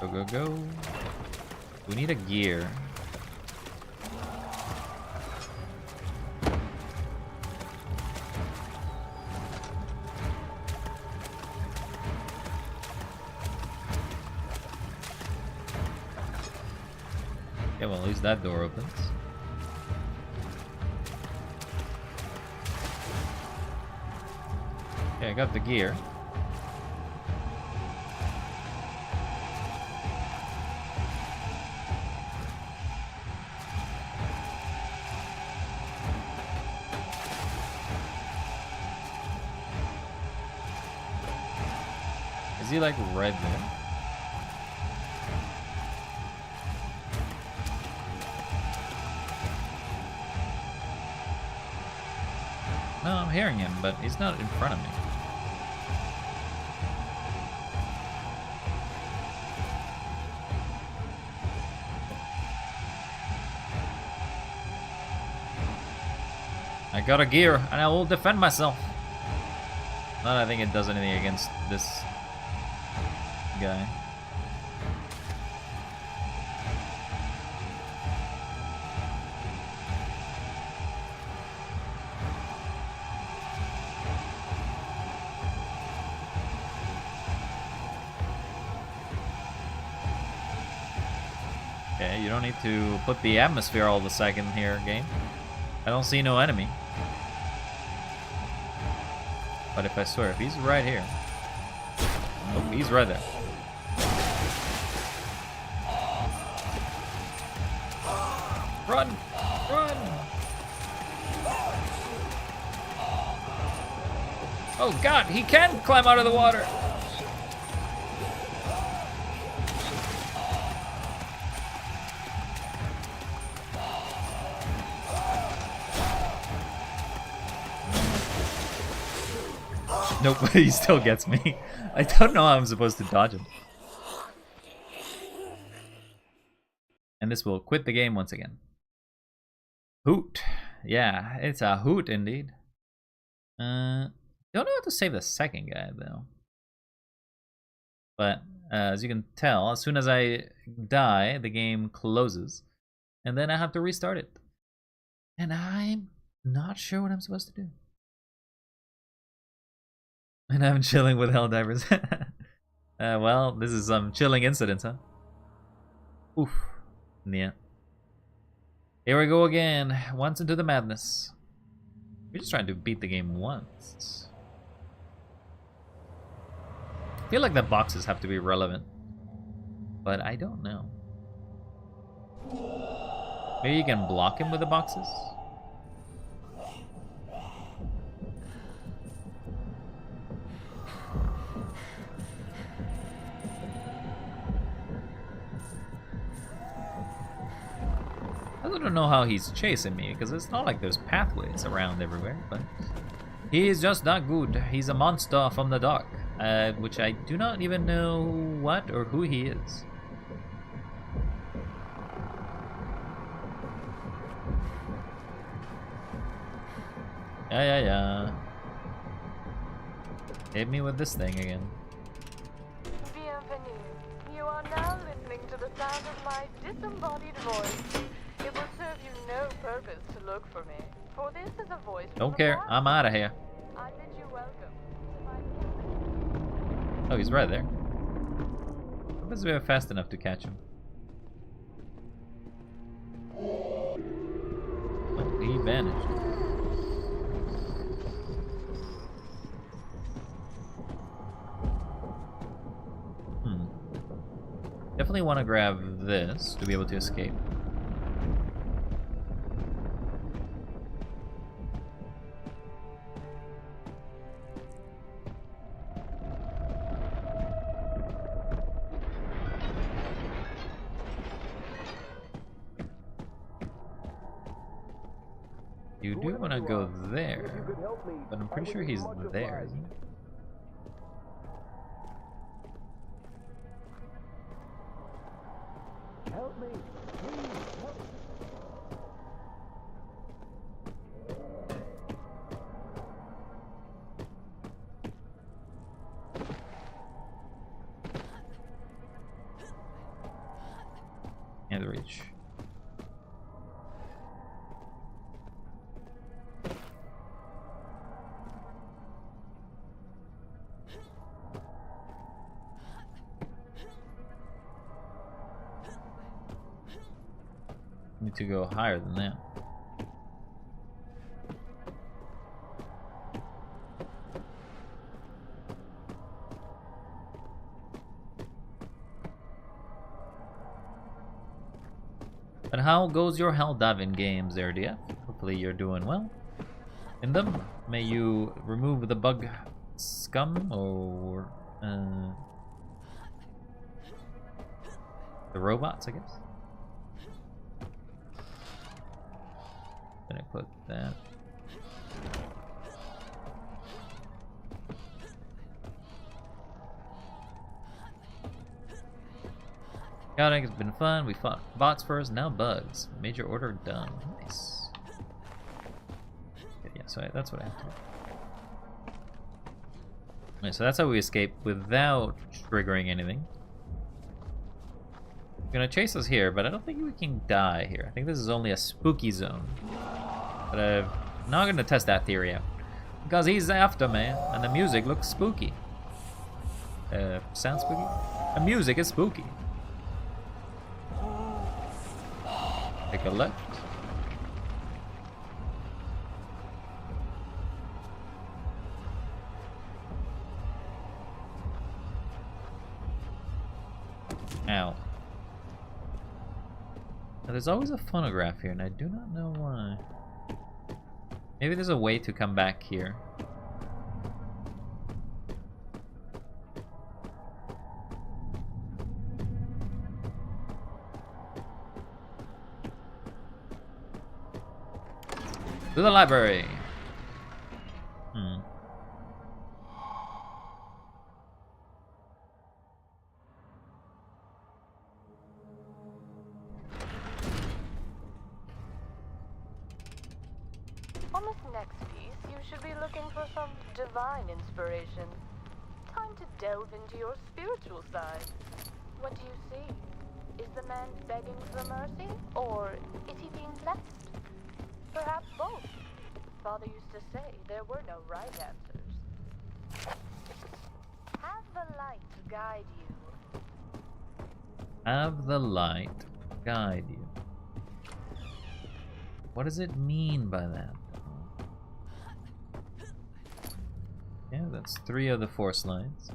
Go, go, go. We need a gear. Yeah, well, at least that door opens. Okay, I got the gear. Is he like red there? No, I'm hearing him, but he's not in front of me. I got a gear, and I will defend myself. Not that I think it does anything against this guy. Okay, you don't need to put the atmosphere all of a second here, game. I don't see no enemy. But if I swear, if he's right here. Oh, he's right there. Run! Run! Oh god, he can climb out of the water! Nope, he still gets me. I don't know how I'm supposed to dodge him. And this will quit the game once again. Hoot. Yeah, it's a hoot indeed. Don't know how to save the second guy though. But as you can tell, as soon as I die, the game closes. And then I have to restart it. And I'm not sure what I'm supposed to do. And I'm chilling with Helldivers. Well, this is some chilling incidents, huh? Oof. Yeah. Here we go again. Once into the madness. We're just trying to beat the game once. I feel like the boxes have to be relevant. But I don't know. Maybe you can block him with the boxes? I don't know how he's chasing me, because it's not like there's pathways around everywhere, but he is just that good. He's a monster from the dark, which I do not even know what or who he is. Yeah. Hit me with this thing again. Bienvenue. You are now listening to the sound of my disembodied voice. It will serve you no purpose to look for me, for this is a voice from Don't the care. past. I'm out of here. I bid you welcome to my Oh, he's right there. I guess we were fast enough to catch him. Oh, he vanished. Definitely want to grab this to be able to escape. You do want to go there, but I'm pretty sure he's there, isn't he? Help me! Please, help! Can't reach. Need to go higher than that. But how goes your hell diving games there, DF? Hopefully you're doing well in them. May you remove the bug scum or the robots, I guess. Gonna put that. Scouting has been fun. We fought bots first, now bugs. Major order done. Nice. Okay, yeah, so that's what I have to do. Alright, so that's how we escape without triggering anything. Gonna chase us here, but I don't think we can die here. I think this is only a spooky zone. But I'm not gonna test that theory out. Because he's after me, and the music looks spooky. Sounds spooky? The music is spooky. Take a left. Ow. Now, there's always a phonograph here, and I do not know why. Maybe there's a way to come back here. To the library. On this next piece, you should be looking for some divine inspiration. Time to delve into your spiritual side. What do you see? Is the man begging for mercy, or is he being blessed? Perhaps both. Father used to say there were no right answers. Have the light guide you. Have the light guide you. What does it mean by that? Yeah, that's 3 of the 4 slides.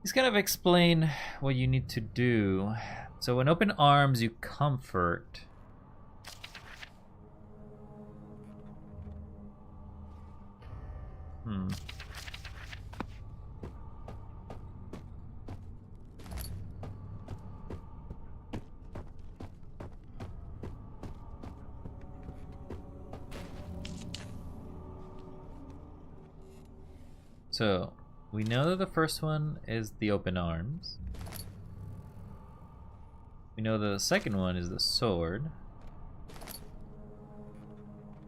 He's kind of explain what you need to do. So in open arms, you comfort. Hmm. So, we know that the first one is the open arms. We know that the second one is the sword.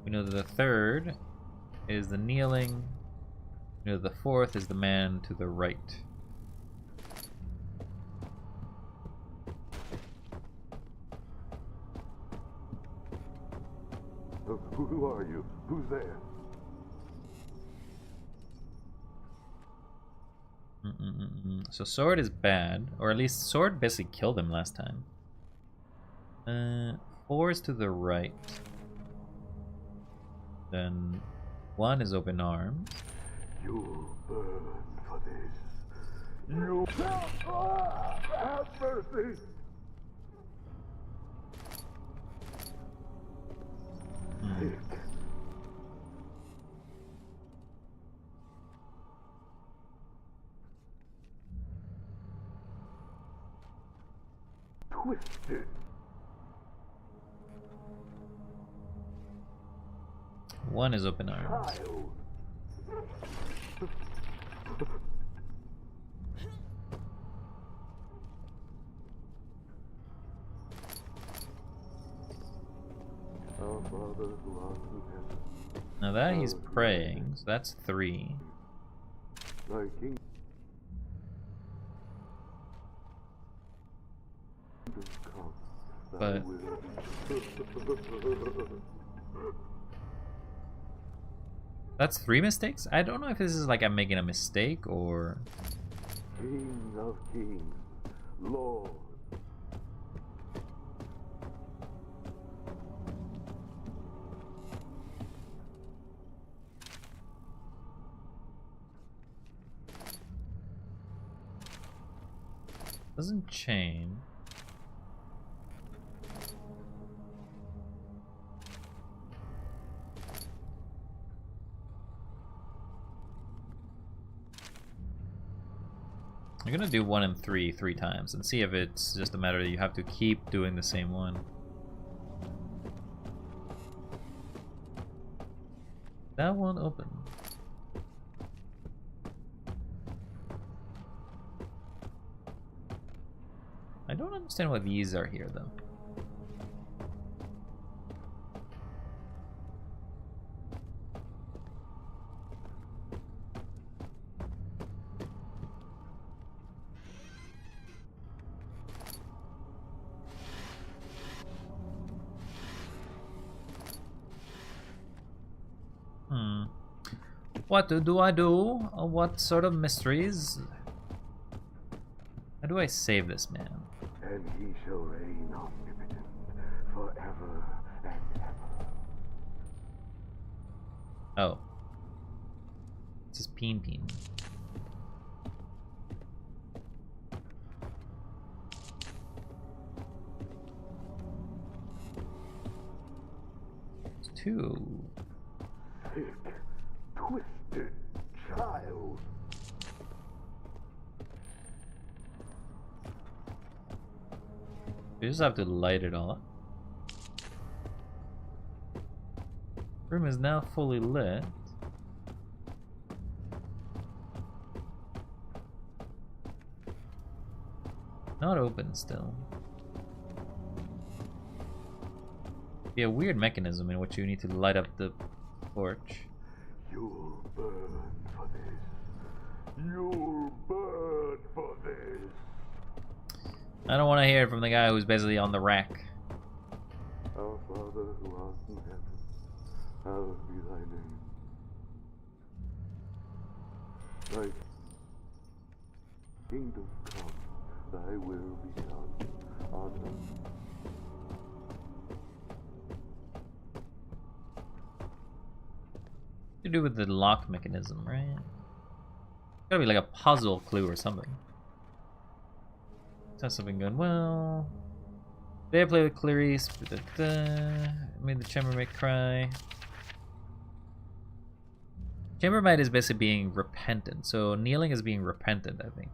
We know that the third is the kneeling. We know that the fourth is the man to the right. Who are you? Who's there? So sword is bad, or at least sword basically killed him last time. 4 is to the right. Then 1 is open arms. You'll burn for this. You have mercy. Sick. Twisted. 1 is open arms. Child. Our Father who art in heaven. Now that he's praying, so that's 3. Thy kingdom come. Thy But will be. that's 3 mistakes? I don't know if this is like I'm making a mistake or... King of kings, Lord. Doesn't chain. I'm gonna do 1 and 3 3 times and see if it's just a matter that you have to keep doing the same one. That one open. I don't understand why these are here though. What do I do? What sort of mysteries? How do I save this man? And he shall reign omnipotent forever and ever. Oh. This is Peen Peen. It's 2. Sick, twisted child. We just have to light it all up. Room is now fully lit. Not open still. Be a weird mechanism in which you need to light up the torch. You'll burn for this. You'll burn for this. I don't want to hear it from the guy who's basically on the rack. Our Father who art in heaven, hallowed be thy name. Thy kingdom come, thy will be done on earth. To do with the lock mechanism, right? Gotta be like a puzzle clue or something. That's something going well. They play with Clarice. Made the chambermaid cry. Chambermaid is basically being repentant, so kneeling is being repentant, I think.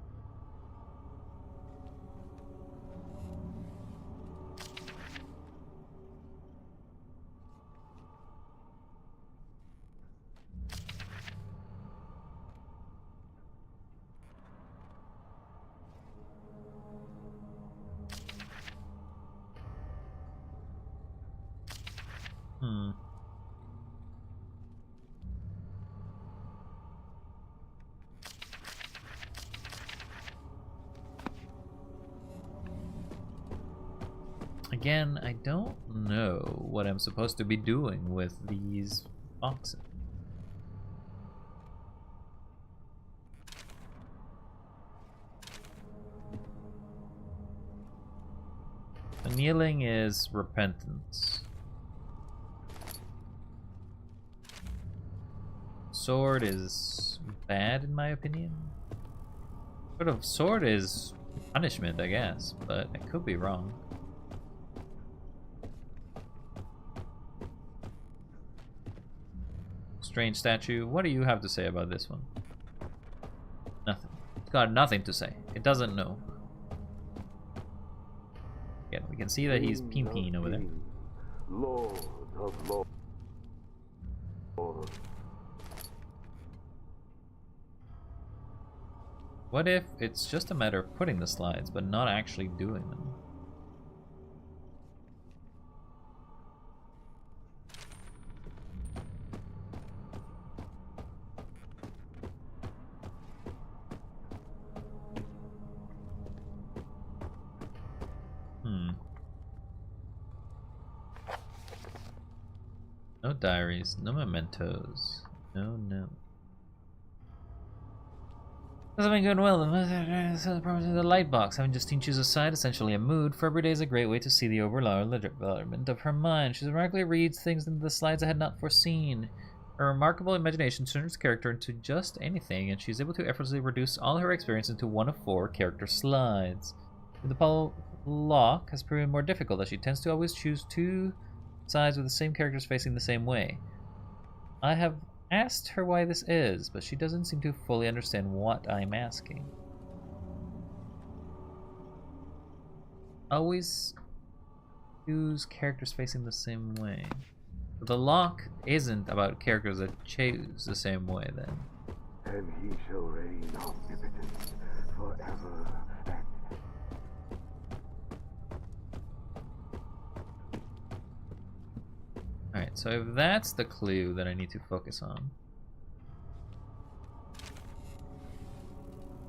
Again, I don't know what I'm supposed to be doing with these boxes. The kneeling is repentance. Sword is bad in my opinion. Sort of sword is punishment, I guess, but I could be wrong. Strange statue. What do you have to say about this one? Nothing. It's got nothing to say. It doesn't know. Yeah, we can see that he's peen over there. Lord of Lords. What if it's just a matter of putting the slides, but not actually doing them? No diaries, no mementos, no note. Hasn't been going well. The light box. Having Justine choose a side, essentially a mood, for every day is a great way to see the overall development of her mind. She remarkably reads things into the slides I had not foreseen. Her remarkable imagination turns character into just anything, and she's able to effortlessly reduce all her experience into one of 4 character slides. The Paul lock has proven more difficult, as she tends to always choose 2 sides with the same characters facing the same way. I have asked her why this is, but she doesn't seem to fully understand what I'm asking. Always choose characters facing the same way. But the lock isn't about characters that choose the same way then. And he shall reign omnipotent forever and Alright, so if that's the clue that I need to focus on.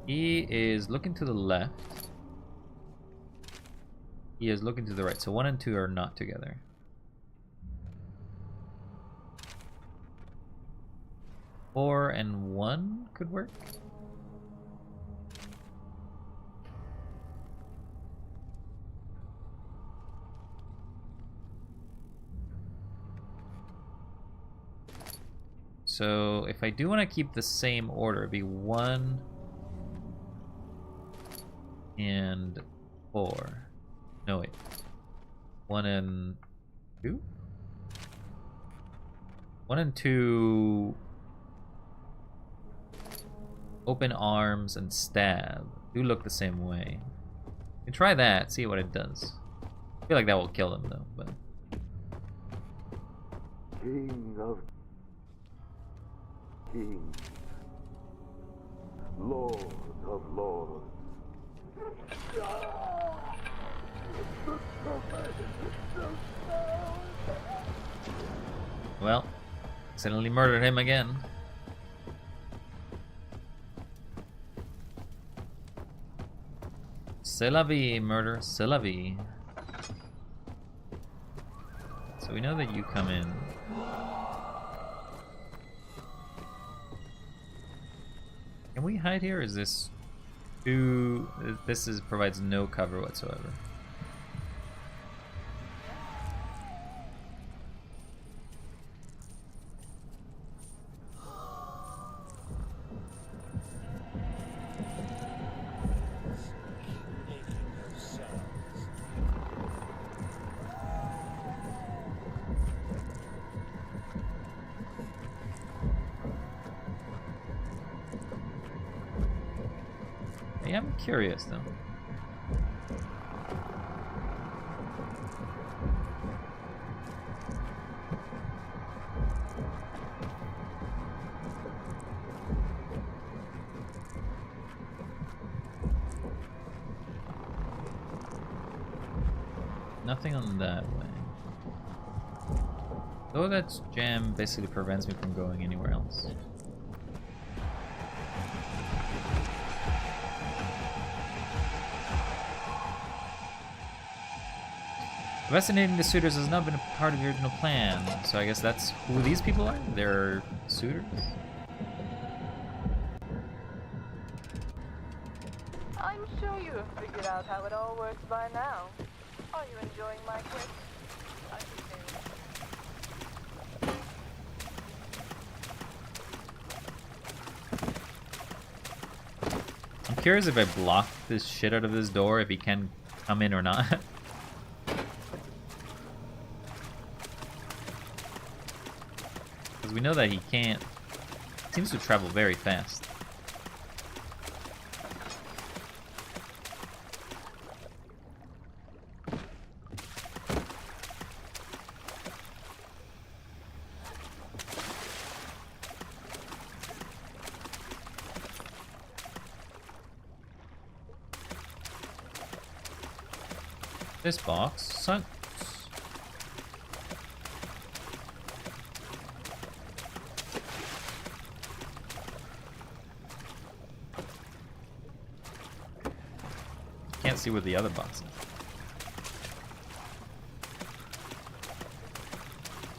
He is looking to the left. He is looking to the right, so 1 and 2 are not together. Four and 1 could work. So if I do want to keep the same order, it'd be 1 and 4. No, wait. 1 and 2? 1 and 2. Open arms and stab. Do look the same way. You can try that, see what it does. I feel like that will kill him though, but. King of Kings, Lord of Lords. Well, accidentally murdered him again. C'est la vie, murder, c'est la vie. So we know that you come in. Can we hide here? Is this too... This is provides no cover whatsoever. I am curious though. Nothing on that way. Though that jam basically prevents me from going anywhere else. Investigating the suitors has not been a part of your original plan, so I guess that's who these people are? They're suitors? I'm sure you have figured out how it all works by now. Are you enjoying my quiz? I suppose. I'm curious if I block this shit out of this door, if he can come in or not. Because we know that he can't. He seems to travel very fast. This box sucks. Can't see where the other box is.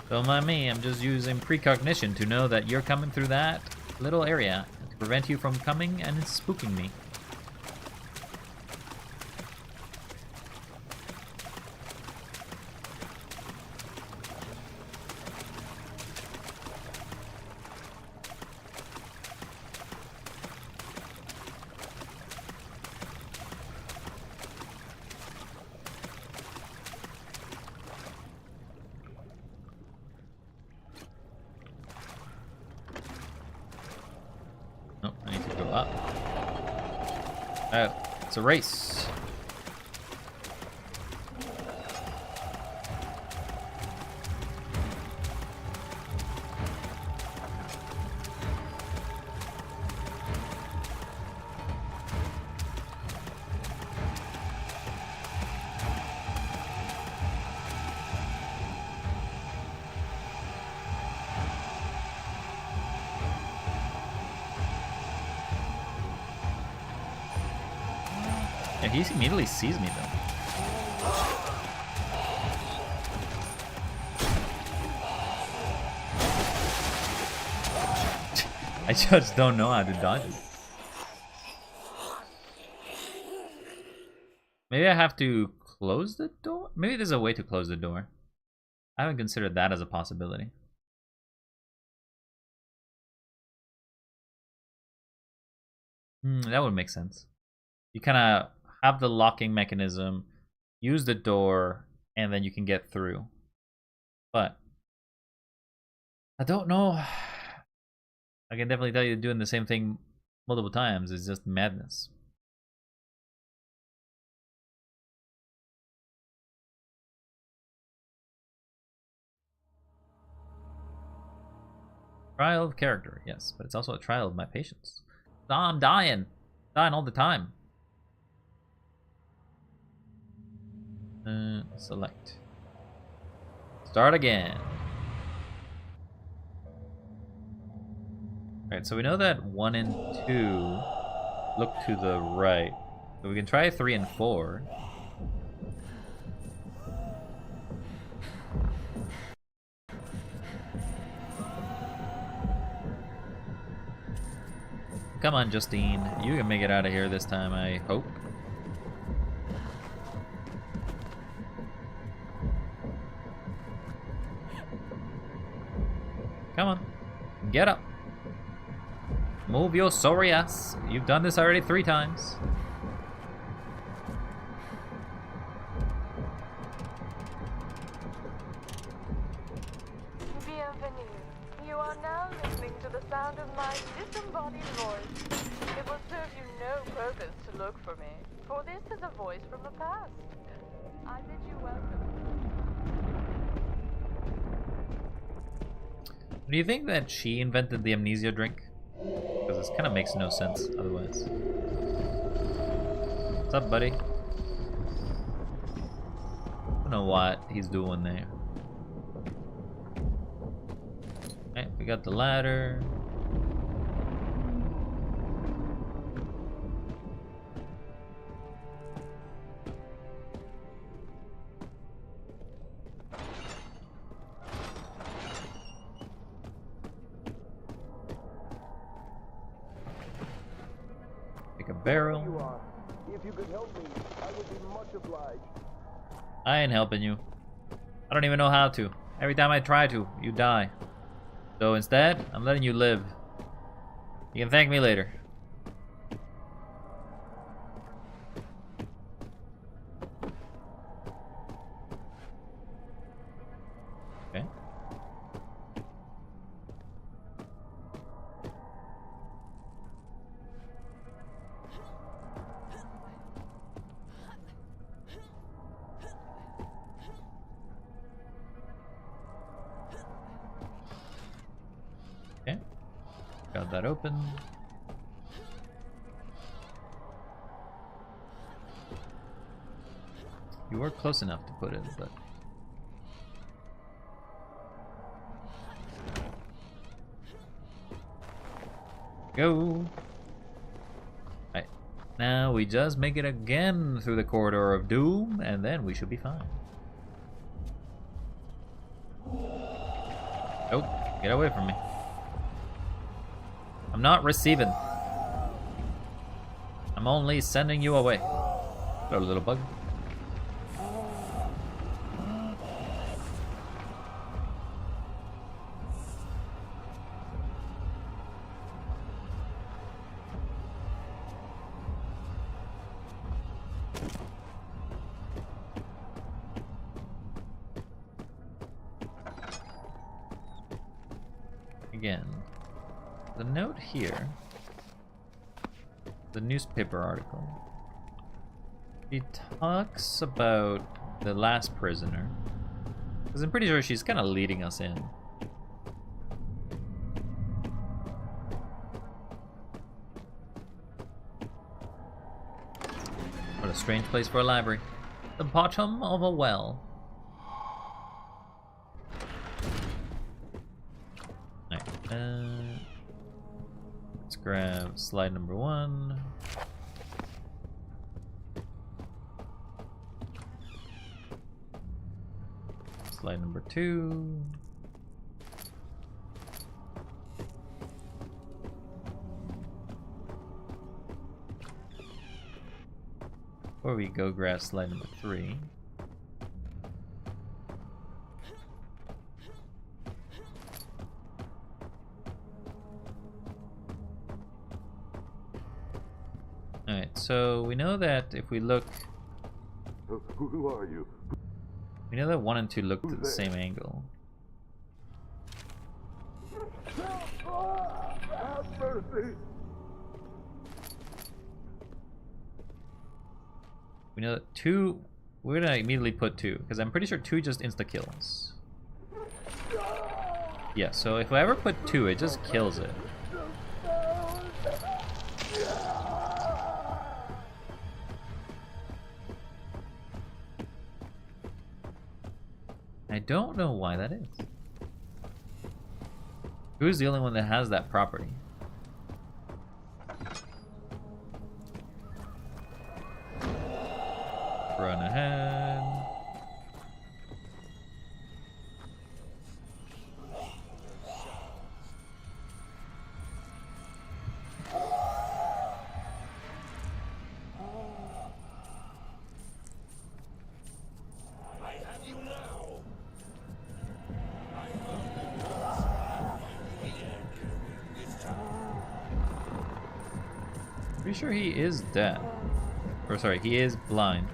Don't mind me, I'm just using precognition to know that you're coming through that little area to prevent you from coming and spooking me. Oh, I need to go up. Oh, it's a race. Yeah, he immediately sees me though. I just don't know how to dodge it. Maybe I have to close the door? Maybe there's a way to close the door. I haven't considered that as a possibility. That would make sense. You kind of have the locking mechanism, use the door, and then you can get through. But I don't know. I can definitely tell you doing the same thing multiple times is just madness. Trial of character, yes, but it's also a trial of my patience. I'm dying. Dying all the time. Select. Start again. Alright, so we know that 1 and 2 look to the right. So we can try 3 and 4. Come on, Justine. You can make it out of here this time, I hope. Come on. Get up. Move your sorry ass. You've done this already 3 times. Bienvenue. You are now listening to the the sound of my disembodied voice. It will serve you no purpose to look for me, for this is a voice from the past. I bid you welcome. Do you think that she invented the amnesia drink? Because this kind of makes no sense otherwise. What's up, buddy? I don't know what he's doing there. Alright, we got the ladder. Pick a barrel. You are. If you could help me, I would be much obliged. I ain't helping you. I don't even know how to. Every time I try to, you die. So instead, I'm letting you live. You can thank me later. Okay. Okay. Got that open. You were close enough to put it, but... Go! Right. Now we just make it again through the corridor of doom, and then we should be fine. Oh, get away from me. I'm not receiving. I'm only sending you away. Hello, little bug. Again, the note here, the newspaper article, he talks about the last prisoner, because I'm pretty sure she's kind of leading us in. What a strange place for a library. The bottom of a well. Let's grab slide number 1. Slide number 2. Before we go grab slide number 3. Alright, so we know that if we look... Who are you? We know that 1 and 2 looked at the same angle. Have mercy! We know that 2... We're gonna immediately put 2, because I'm pretty sure 2 just insta-kills. Yeah, so if I ever put 2, it just kills it. I don't know why that is. Who's the only one that has that property? Run ahead. Pretty sure he is dead. Or sorry, he is blind.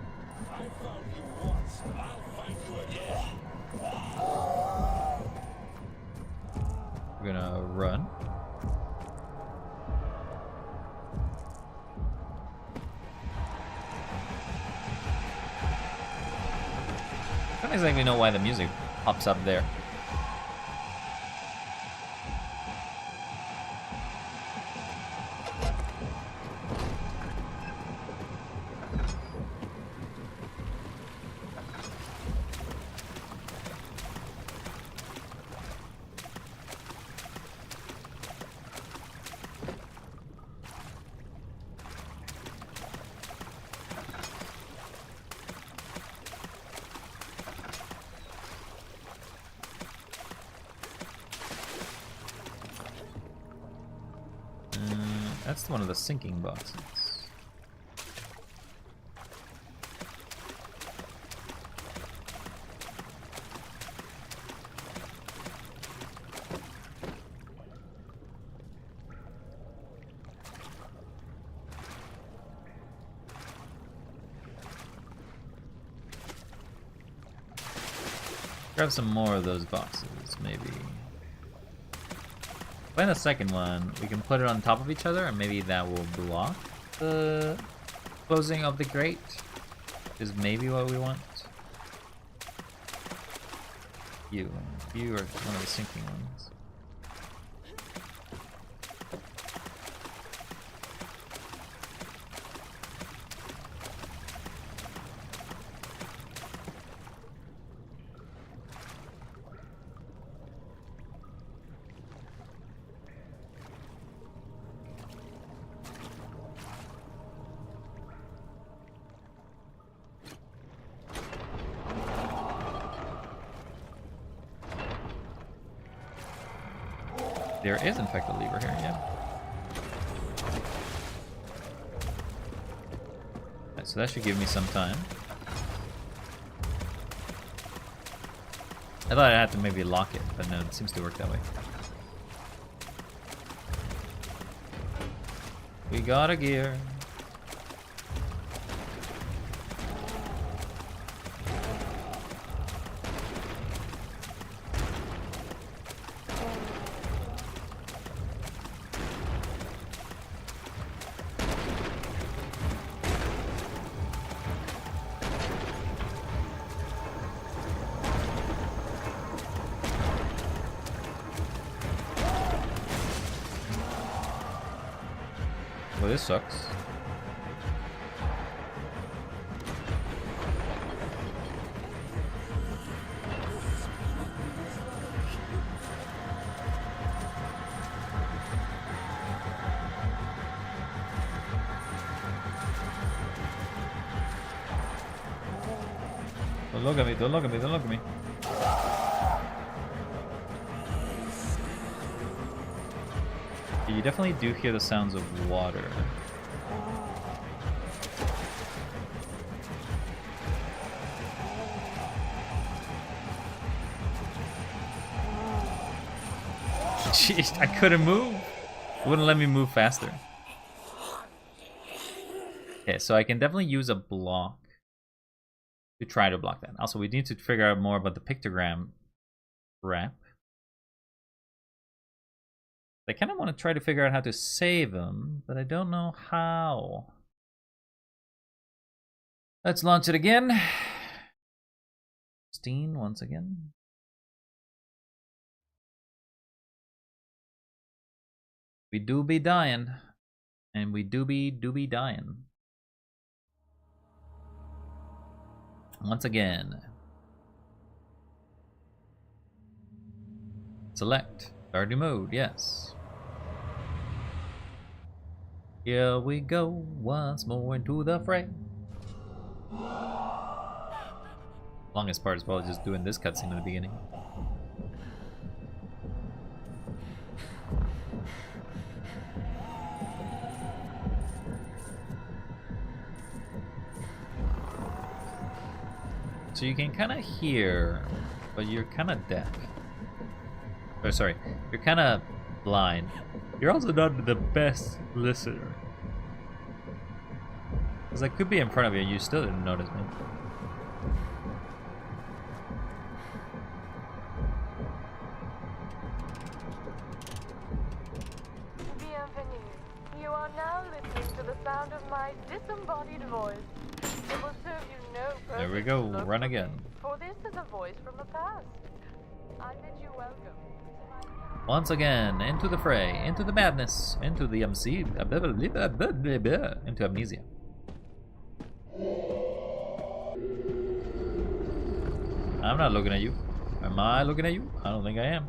We're gonna run. don't exactly know why the music pops up there. That's one of the sinking boxes. Grab some more of those boxes, maybe. Find the second one, we can put it on top of each other, and maybe that will block the closing of the grate. Is maybe what we want. You are one of the sinking ones. There is, in fact, a lever here, yeah. Right, so that should give me some time. I thought I had to maybe lock it, but no, it seems to work that way. We got a gear. Well, this sucks. Don't look at me, don't look at me, don't look at me. You definitely do hear the sounds of water. Jeez, I couldn't move. It wouldn't let me move faster. Okay, so I can definitely use a block to try to block that. Also, we need to figure out more about the pictogram wrap. I kind of want to try to figure out how to save them, but I don't know how. Let's launch it again. Justine, once again. We do be dying. And we do be dying. Once again. Select. Stardew mode, yes. Here we go, once more into the fray. Longest part is probably just doing this cutscene in the beginning. So you can kind of hear, but you're kind of deaf. Oh, sorry, you're kind of blind. You're also not the best listener. Because I could be in front of you and you still didn't notice me. Bienvenue. You are now listening to the sound of my disembodied voice. It will serve you no purpose. There we go, to look run for again. me, for this is a voice from the past. I bid you welcome to my... Once again, into the fray, into the madness, into the into amnesia. I'm not looking at you. Am I looking at you? I don't think I am.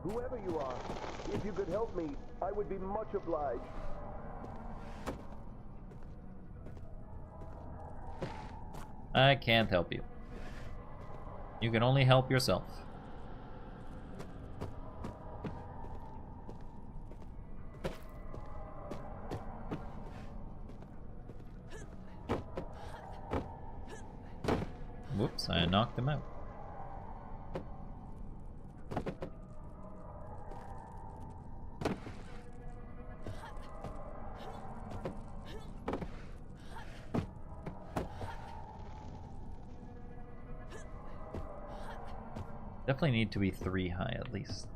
Whoever you are, if you could help me, I would be much obliged. I can't help you. You can only help yourself. Whoops, I knocked him out. Definitely need to be 3 high at least.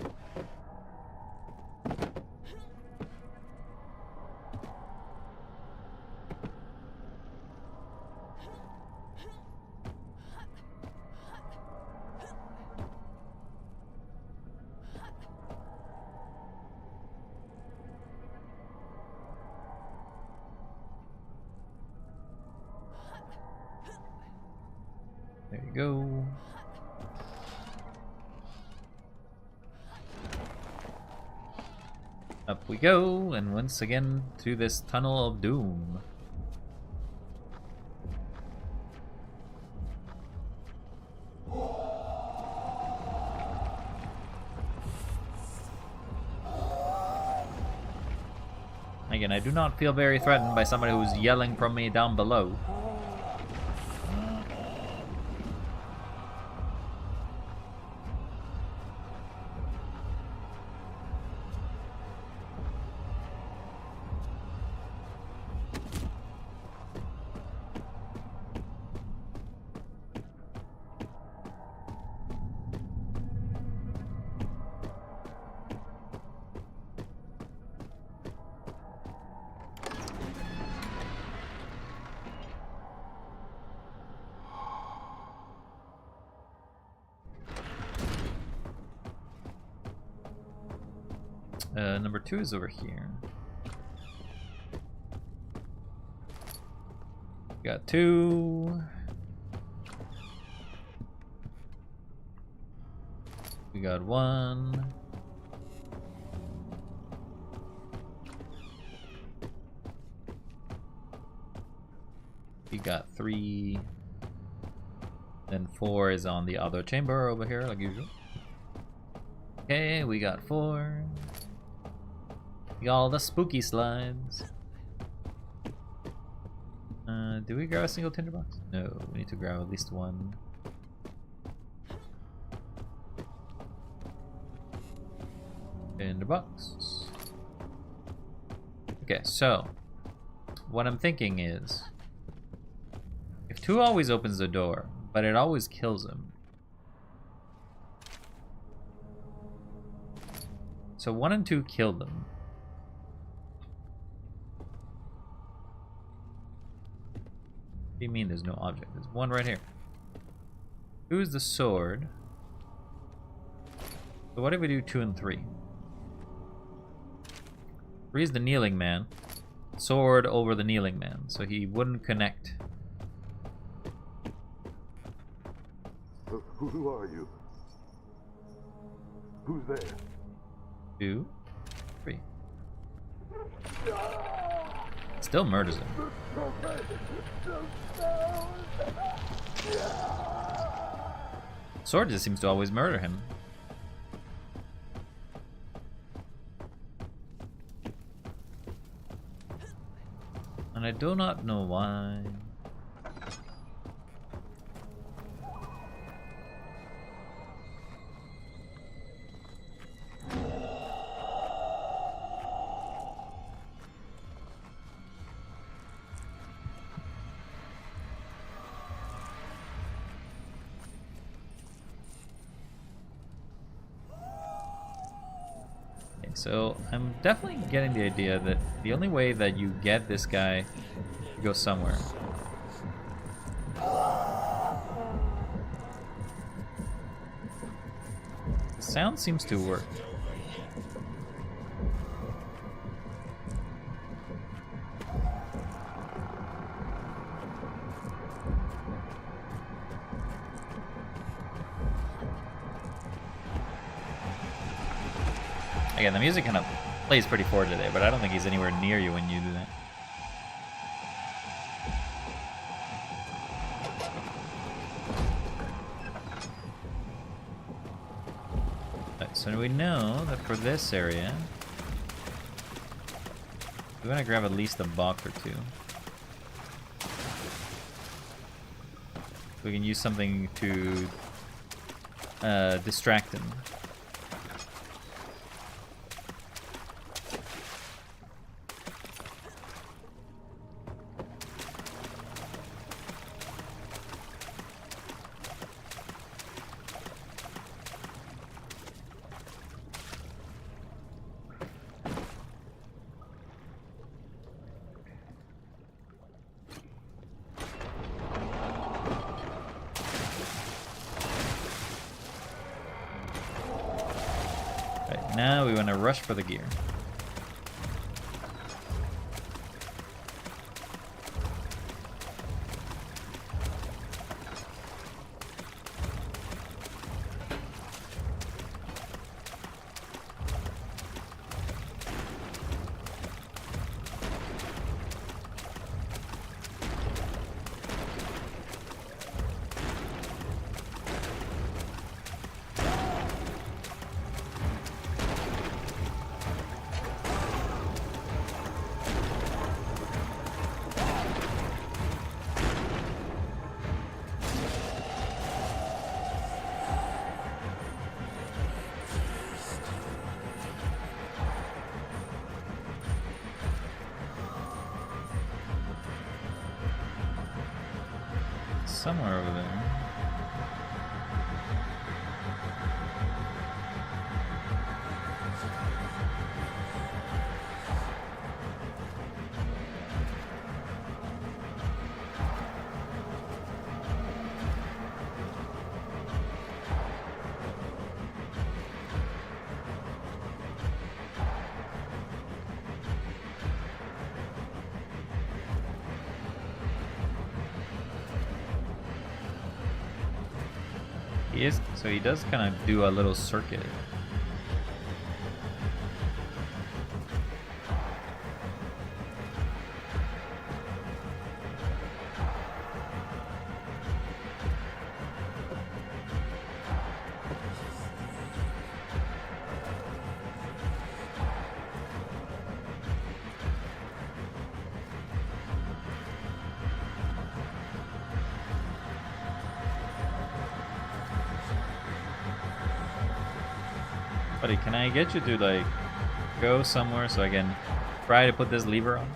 There you go. Up we go, and once again through this tunnel of doom. Again, I do not feel very threatened by somebody who's yelling from me down below. Number 2 is over here. Got 2. We got 1. We got 3. Then 4 is on the other chamber over here, like usual. Okay, we got 4. We got all the spooky slides. Do we grab a single tinderbox? No, we need to grab at least 1. Tinderbox. Okay, so what I'm thinking is, if 2 always opens the door, but it always kills him. So 1 and 2 killed them. What do you mean there's no object? There's 1 right here. Who's the sword? So what if we do 2 and 3? 3 is the kneeling man. Sword over the kneeling man, so he wouldn't connect. Who are you? Who's there? 2, 3. Still murders him. Sword just seems to always murder him. And I do not know why. So I'm definitely getting the idea that the only way that you get this guy to go somewhere the sound seems to work. Again, the music kind of plays pretty forward today, but I don't think he's anywhere near you when you do that. Right, so we know that for this area, we're gonna grab at least a buck or two. We can use something to distract him. Now we want to rush for the gear. Somewhere over there. So he does kind of do a little circuit. Buddy, can I get you to like go somewhere so I can try to put this lever on?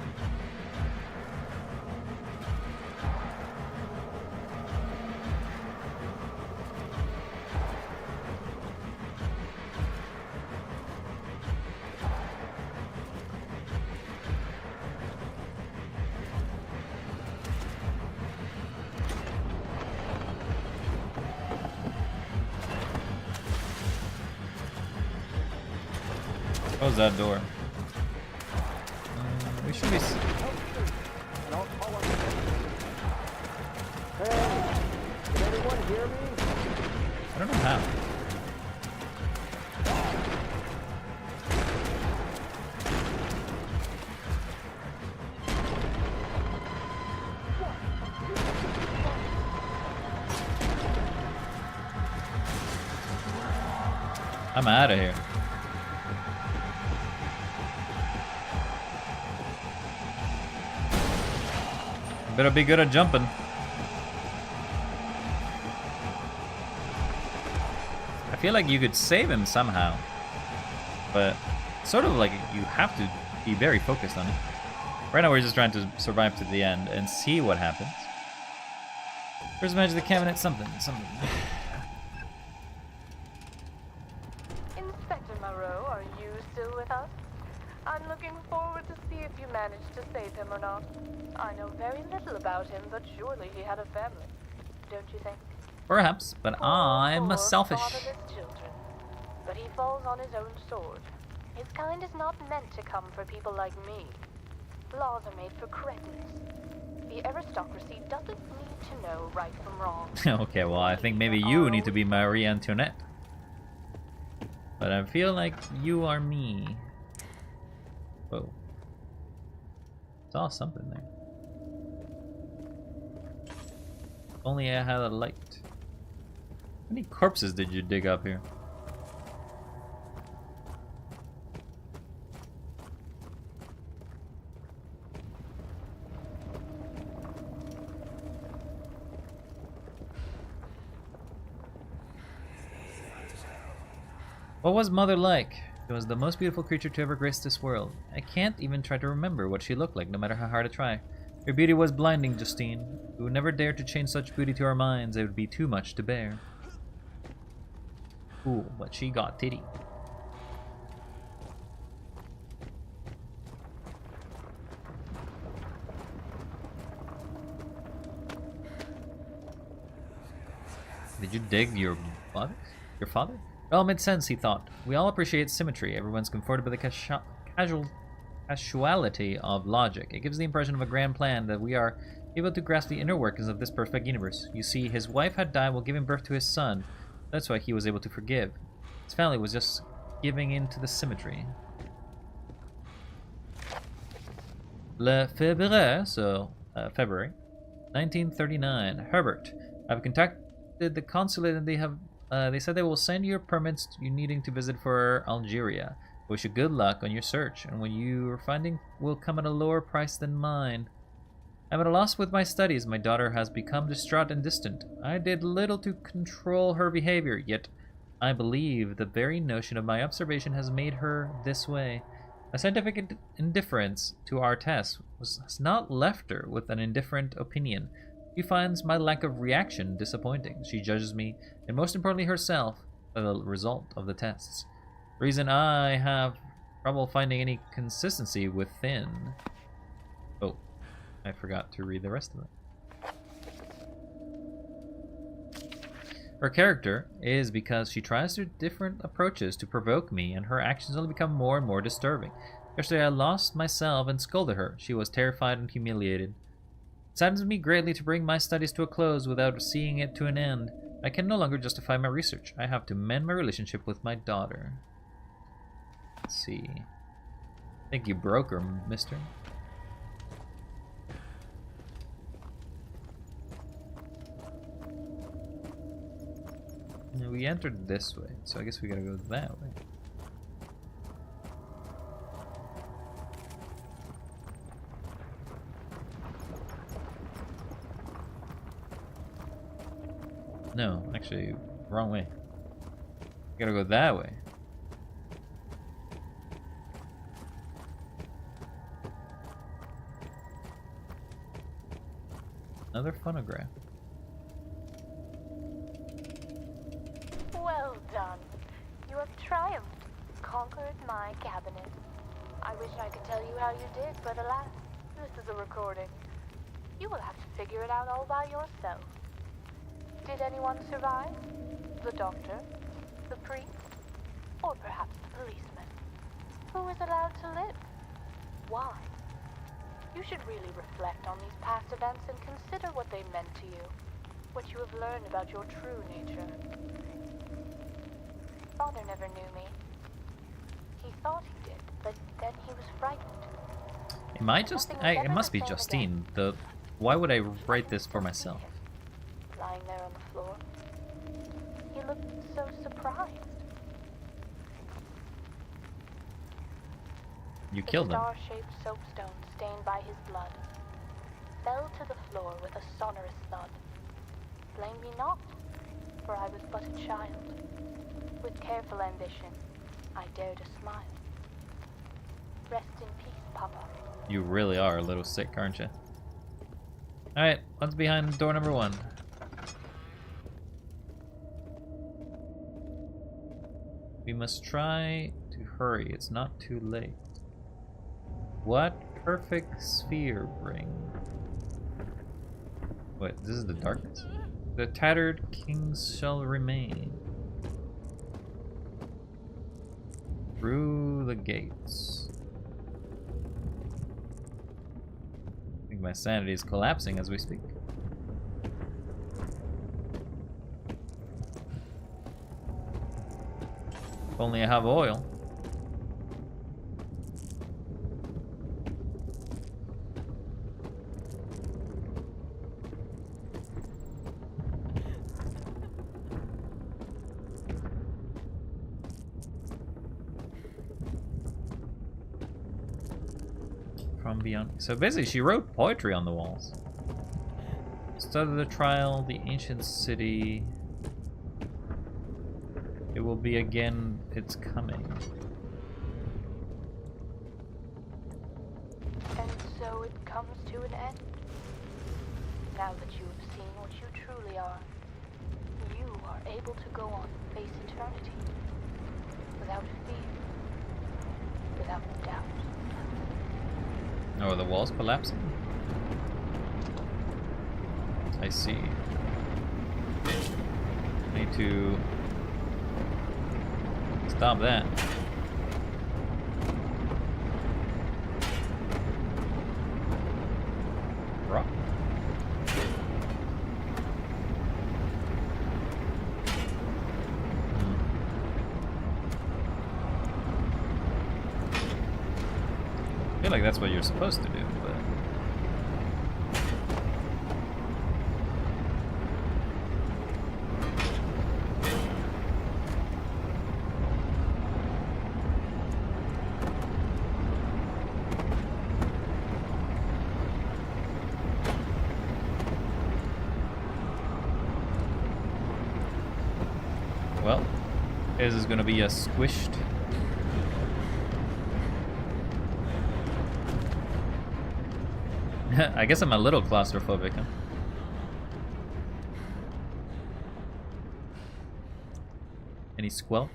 Close that door. We should be. Hey, can anyone hear me? I don't know how. I'm out of here. Better be good at jumping. I feel like you could save him somehow, but sort of like you have to be very focused on it. Right now we're just trying to survive to the end and see what happens. Where's the magic of the cabinet? Something. Inspector Moreau, are you still with us? I'm looking forward to see if you managed to save him or not. I know very little about him, but surely he had a family. Don't you think? Perhaps, but I'm Poor selfish. fatherless children. But he falls on his own sword. His kind is not meant to come for people like me. Laws are made for cretins. The aristocracy doesn't need to know right from wrong. Okay, well, I think maybe you need to be Marie Antoinette. But I feel like you are me. Whoa. Saw something there. If only I had a light. How many corpses did you dig up here? What was Mother like? She was the most beautiful creature to ever grace this world. I can't even try to remember what she looked like, no matter how hard I try. Her beauty was blinding, Justine. We would never dare to change such beauty to our minds. It would be too much to bear. Cool, but she got titty. Did you dig your father? Your father? It all made sense, he thought. We all appreciate symmetry. Everyone's comforted by the casuality of logic. It gives the impression of a grand plan that we are able to grasp the inner workings of this perfect universe. You see, his wife had died while giving birth to his son. That's why he was able to forgive. His family was just giving in to the symmetry. Le Février, so February 1939. Herbert, I've contacted the consulate and they said they will send you permits you needing to visit for Algeria. I wish you good luck on your search, and what you are finding will come at a lower price than mine. I'm at a loss with my studies. My daughter has become distraught and distant. I did little to control her behavior, yet I believe the very notion of my observation has made her this way. A scientific indifference to our tests has not left her with an indifferent opinion. She finds my lack of reaction disappointing. She judges me, and most importantly herself, by the result of the tests. The reason I have trouble finding any consistency within... Oh, I forgot to read the rest of it. Her character is because she tries different approaches to provoke me, and her actions only become more and more disturbing. Yesterday I lost myself and scolded her. She was terrified and humiliated. It saddens me greatly to bring my studies to a close without seeing it to an end. I can no longer justify my research. I have to mend my relationship with my daughter. Let's see. I think you broke her, mister. We entered this way, so I guess we gotta go that way. No, actually, wrong way. Gotta go that way. Another phonograph. Well done. You have triumphed, conquered my cabinet. I wish I could tell you how you did, but alas, this is a recording. You will have to figure it out all by yourself. Did anyone survive? The doctor? The priest? Or perhaps the policeman? Who is allowed to live? Why? You should really reflect on these past events and consider what they meant to you. What you have learned about your true nature. Father never knew me. He thought he did, but then he was frightened. It must be Justine. Why would I write this for myself? Lying there on the floor. He looked so surprised. You killed him. The star-shaped soapstone stained by his blood fell to the floor with a sonorous thud. Blame me not, for I was but a child. With careful ambition, I dared a smile. Rest in peace, Papa. You really are a little sick, aren't you? Alright, what's behind door number 1? We must try to hurry. It's not too late. What perfect sphere bring? Wait, this is the darkness? The tattered kings shall remain. Through the gates. I think my sanity is collapsing as we speak. If only I have oil. From beyond. So basically, she wrote poetry on the walls. Start of the trial, the ancient city. It will be again, it's coming. And so it comes to an end. Now that you have seen what you truly are, you are able to go on and face eternity. Without fear. Without doubt. Oh, are the walls collapsing? I see. I need to stop that. Rock. I feel like that's what you're supposed to do, but... Well, this is gonna be a squished. I guess I'm a little claustrophobic, huh? Any squelch?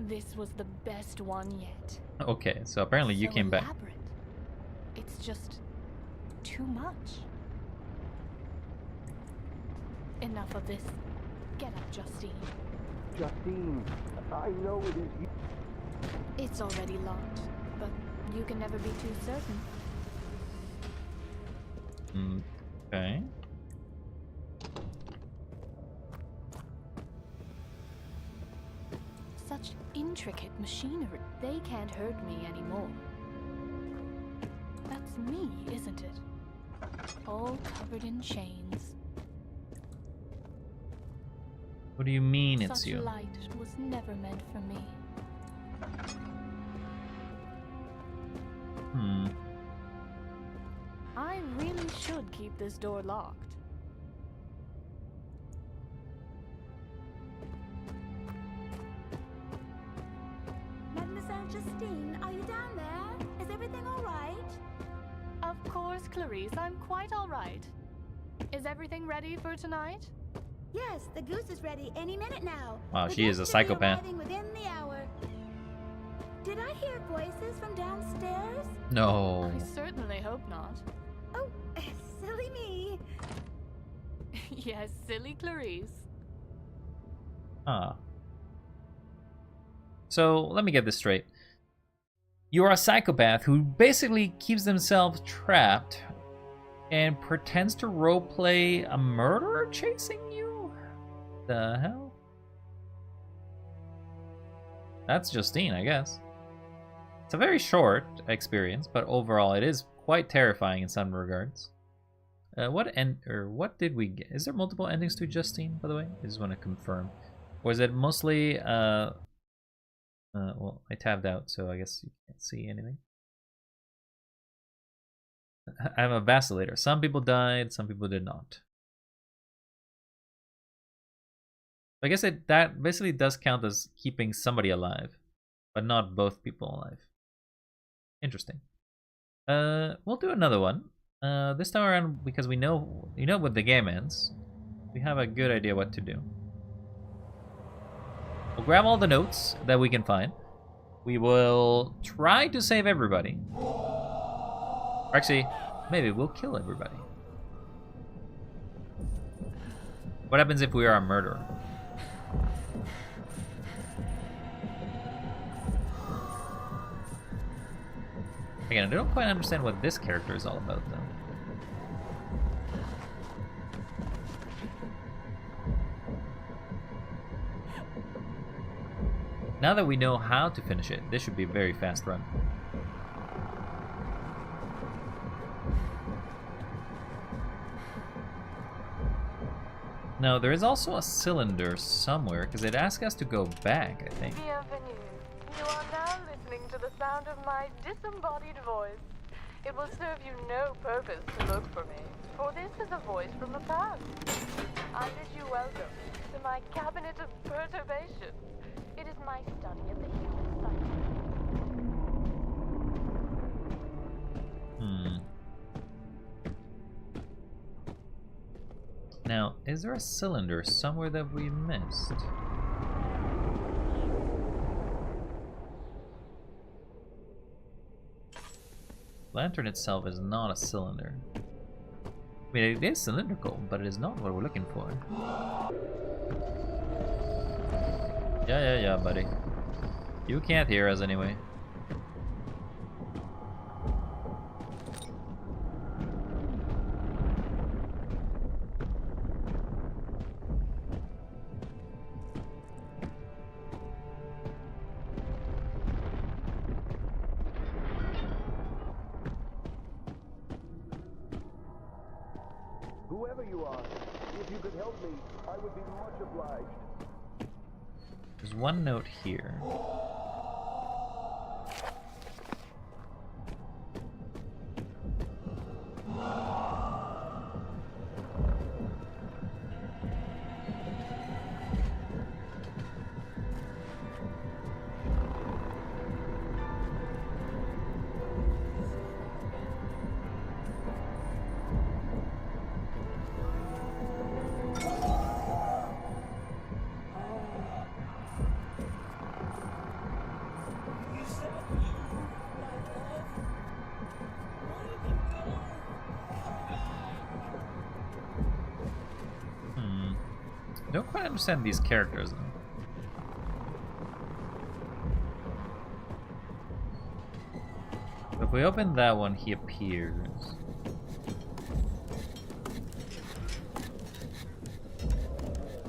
This was the best one yet. Okay, so apparently you came back. Elaborate. It's just too much. Enough of this. Get up, Justine. Justine, I know it is you. It's already locked, but you can never be too certain. Okay. Such intricate machinery. They can't hurt me anymore. That's me, isn't it? All covered in chains. What do you mean it's Such you? light was never meant for me. I really should keep this door locked. Mademoiselle Justine, are you down there? Is everything all right? Of course, Clarice, I'm quite all right. Is everything ready for tonight? Yes, the goose is ready any minute now. Wow, The she is a guests should be psychopath. arriving within the hour. Did I hear voices from downstairs? No. I certainly hope not. Oh, silly me. Yes, silly Clarice. Ah. So, let me get this straight. You are a psychopath who basically keeps themselves trapped and pretends to roleplay a murderer chasing you? The hell? That's Justine, I guess. It's a very short experience, but overall it is quite terrifying in some regards. What did we get? Is there multiple endings to Justine, by the way? I just want to confirm. Or is it mostly well, I tabbed out, so I guess you can't see anything. I'm a vacillator. Some people died, some people did not. I guess that basically does count as keeping somebody alive, but not both people alive. Interesting. We'll do another one. This time around, because we know what the game ends. We have a good idea what to do. We'll grab all the notes that we can find. We will try to save everybody. Actually, maybe we'll kill everybody. What happens if we are a murderer? Again, I don't quite understand what this character is all about, though. Now that we know how to finish it, this should be a very fast run. No, there is also a cylinder somewhere, because it asks us to go back, I think. Bienvenue. You are now listening to the sound of my disembodied voice. It will serve you no purpose to look for me, for this is a voice from the past. I bid you welcome to my cabinet of perturbation. It is my study of the human psyche. Now, is there a cylinder somewhere that we missed? Lantern itself is not a cylinder. I mean, it is cylindrical, but it is not what we're looking for. Yeah, buddy. You can't hear us anyway. Whoever you are, if you could help me, I would be much obliged. There's one note here. I don't quite understand these characters, though. If we open that one, he appears.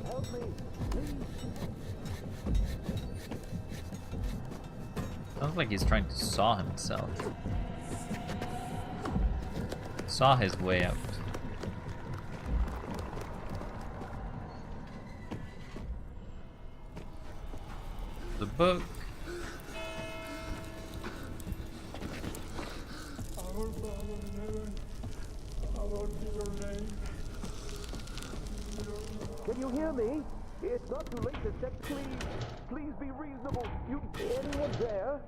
Help me, please. Sounds like he's trying to saw himself. Saw his way out. The book. Our Father in heaven, hallowed be your name. Can you hear me? It's not too late to check. Please be reasonable. Anyone there?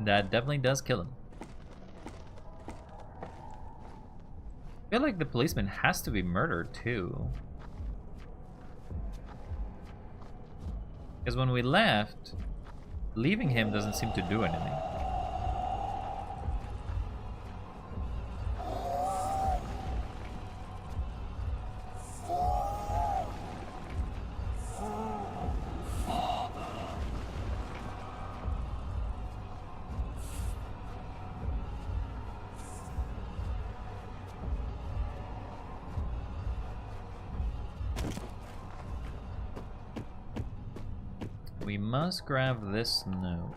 That definitely does kill him. I feel like the policeman has to be murdered too. Because when we left, leaving him doesn't seem to do anything. We must grab this note.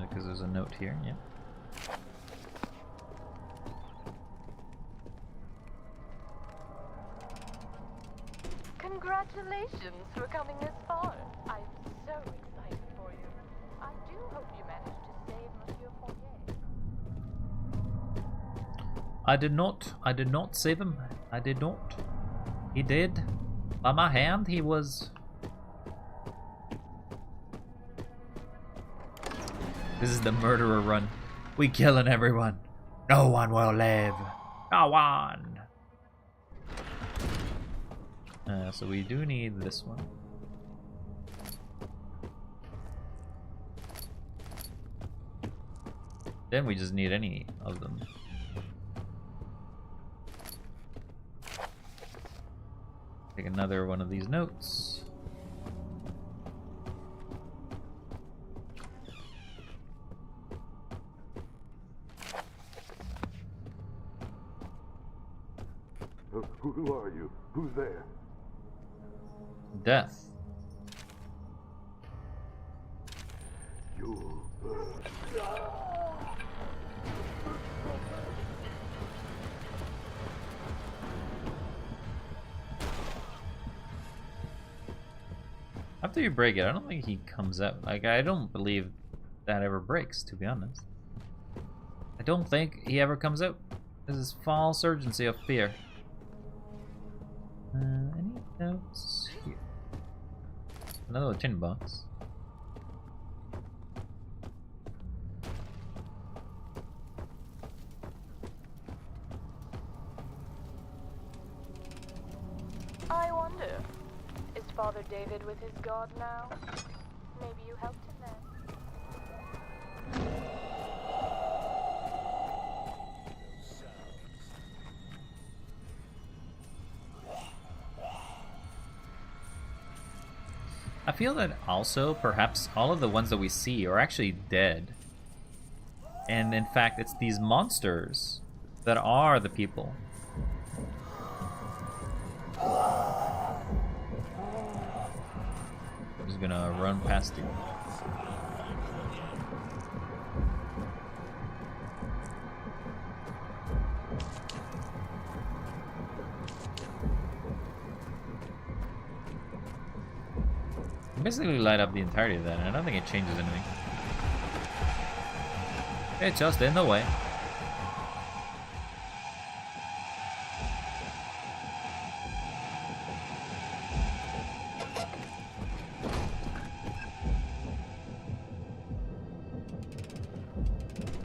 Because there's a note here, yeah. Congratulations for coming this far. I'm so excited for you. I do hope you managed to save Monsieur Fournier. I did not. I did not save him. I did not. He did. By my hand, he was... This is the murderer run. We killing everyone. No one will live. No one. So we do need this one. Then we just need any of them. Take another one of these notes. Who are you? Who's there? Death. You. After you break it, I don't think he comes out. Like, I don't believe that ever breaks, to be honest. I don't think he ever comes out. This is false urgency of fear. Any notes here? Another tin box. I wonder, is Father David with his God now? Maybe you helped him then. I feel that also, perhaps, all of the ones that we see are actually dead. And in fact, it's these monsters that are the people. I'm just gonna run past you. Basically light up the entirety of that, and I don't think it changes anything. It's just in the way.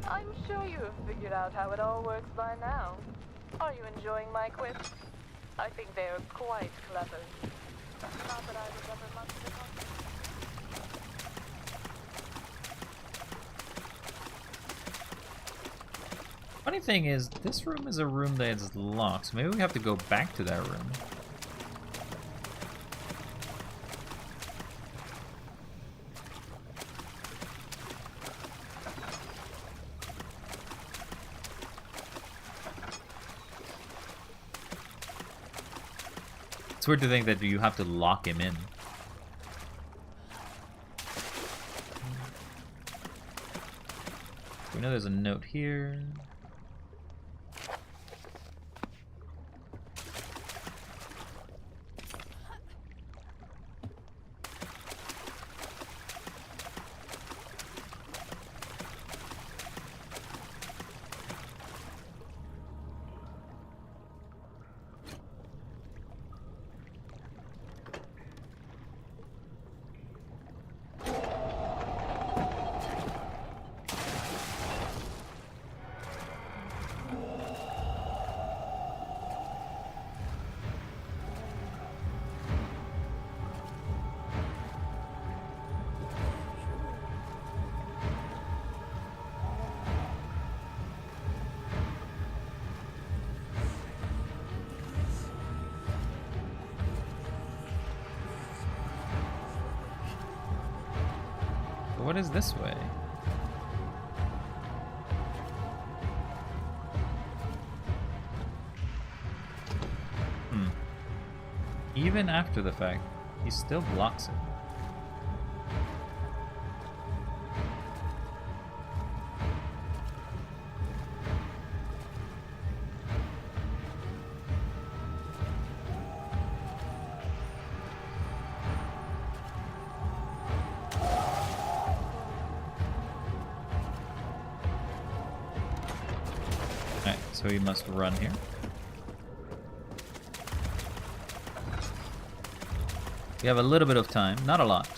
I'm sure you have figured out how it all works by now. Are you enjoying my quips? I think they are quite clever. Not that I was ever much of a concept. Funny thing is, this room is a room that is locked, so maybe we have to go back to that room. It's weird to think that you have to lock him in. We know there's a note here. What is this way? Even after the fact, he still blocks it. Alright, so we must run here. We have a little bit of time, not a lot.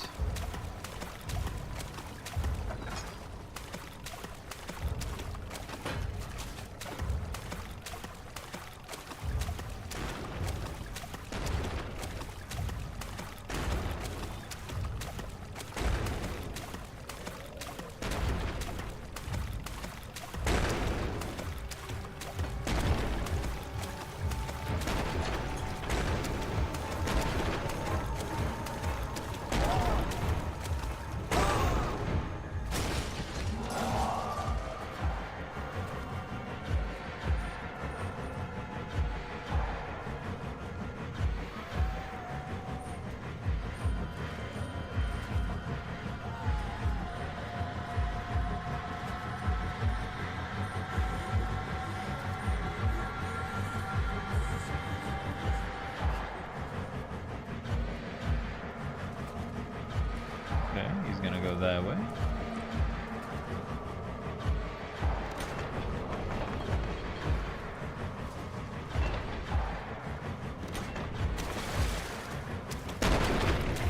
Okay, he's gonna go that way.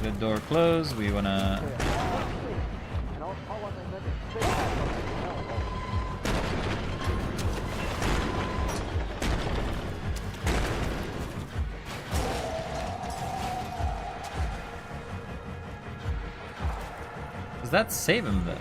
The door closed. We wanna. Does that save him though?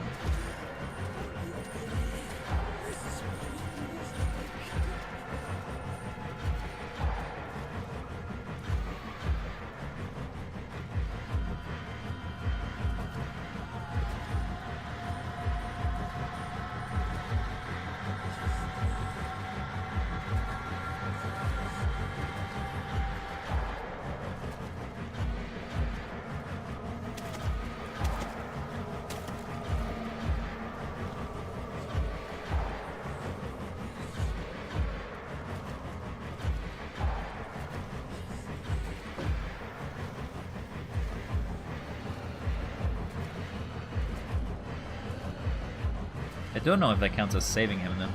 I don't know if that counts as saving him though.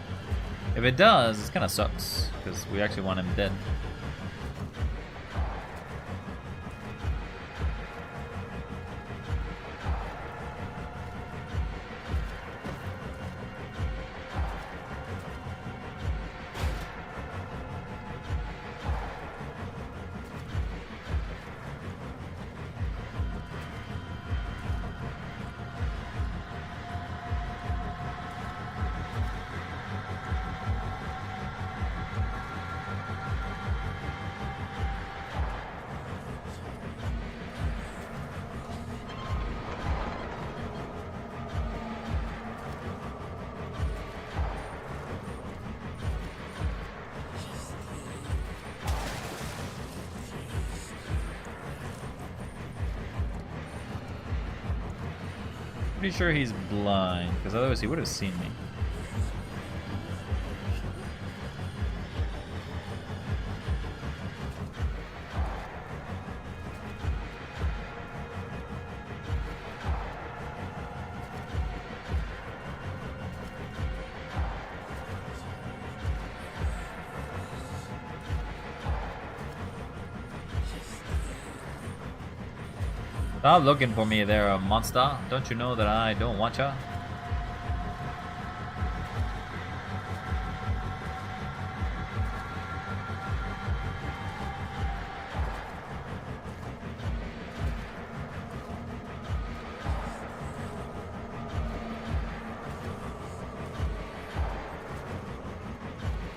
If it does, it kind of sucks because we actually want him dead. Pretty sure he's blind, because otherwise he would have seen me. Stop looking for me there, monster. Don't you know that I don't want ya?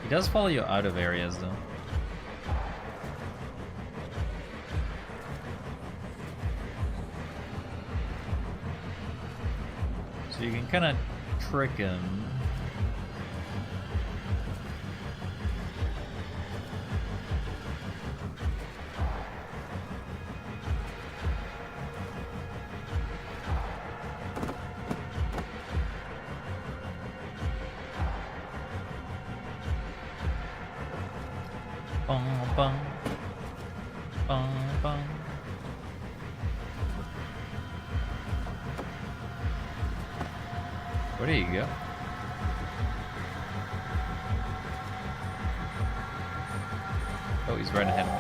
He does follow you out of areas though. So you can kind of trick him. Bum, bum. Bum, bum. Where do you go? Oh, he's right ahead of me.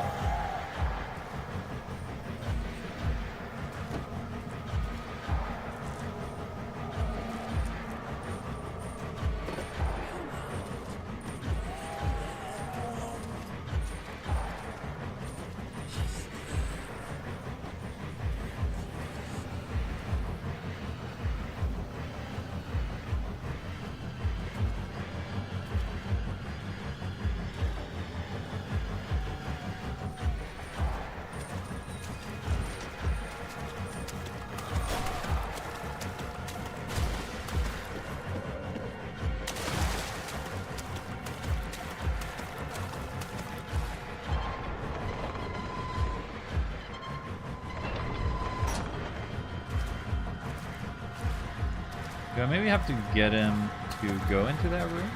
Do I maybe have to get him to go into that room?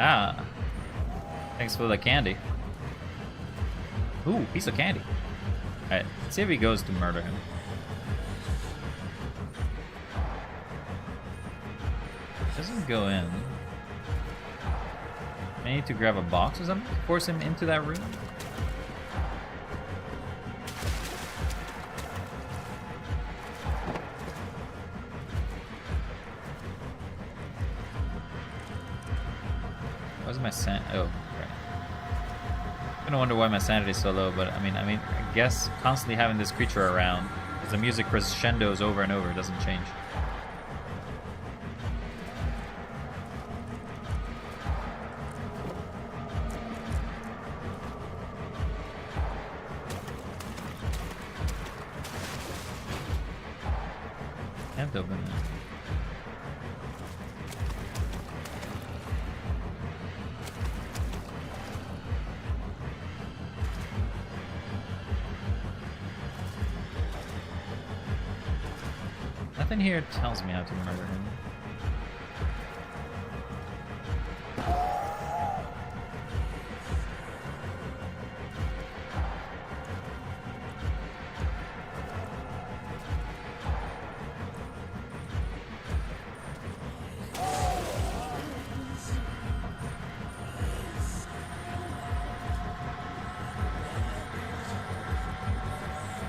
Ah. Thanks for the candy. Ooh, piece of candy. Alright, let's see if he goes to murder him. Doesn't go in. I need to grab a box or something to force him into that room. Where's my oh, right. I'm gonna wonder why my sanity is so low, but I mean, I guess constantly having this creature around, as the music crescendos over and over, doesn't change. Can't open it. Nothing here tells me how to murder him.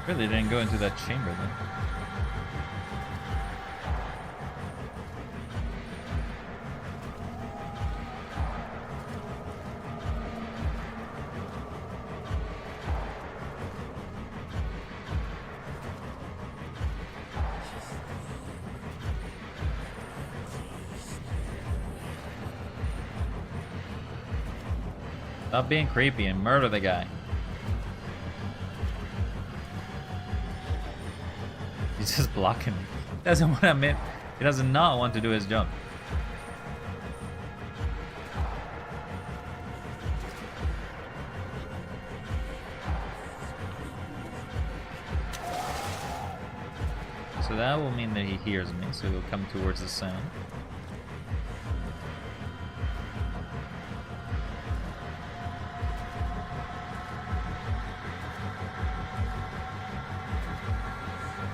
Really didn't go into that chamber then. Stop being creepy and murder the guy. He's just blocking me. He doesn't want to admit. He does not want to do his jump. So that will mean that he hears me, so he'll come towards the sound.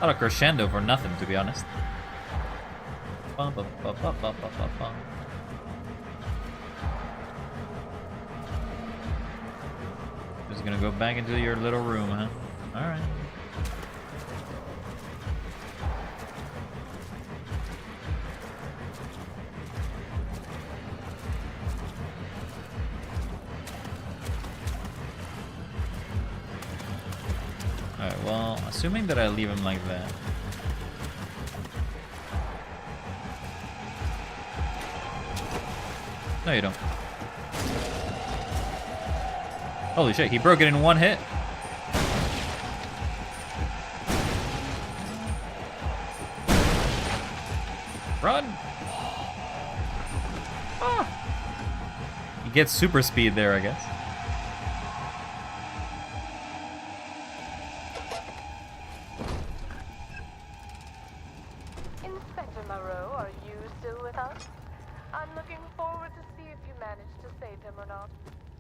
Not a crescendo for nothing, to be honest. Bum, bum, bum, bum, bum, bum, bum, bum. Just gonna go back into your little room, huh? Alright. Alright, well, assuming that I leave him like that. No, you don't. Holy shit, he broke it in one hit. Run! Ah. He gets super speed there, I guess. I'm looking forward to see if you managed to save him or not.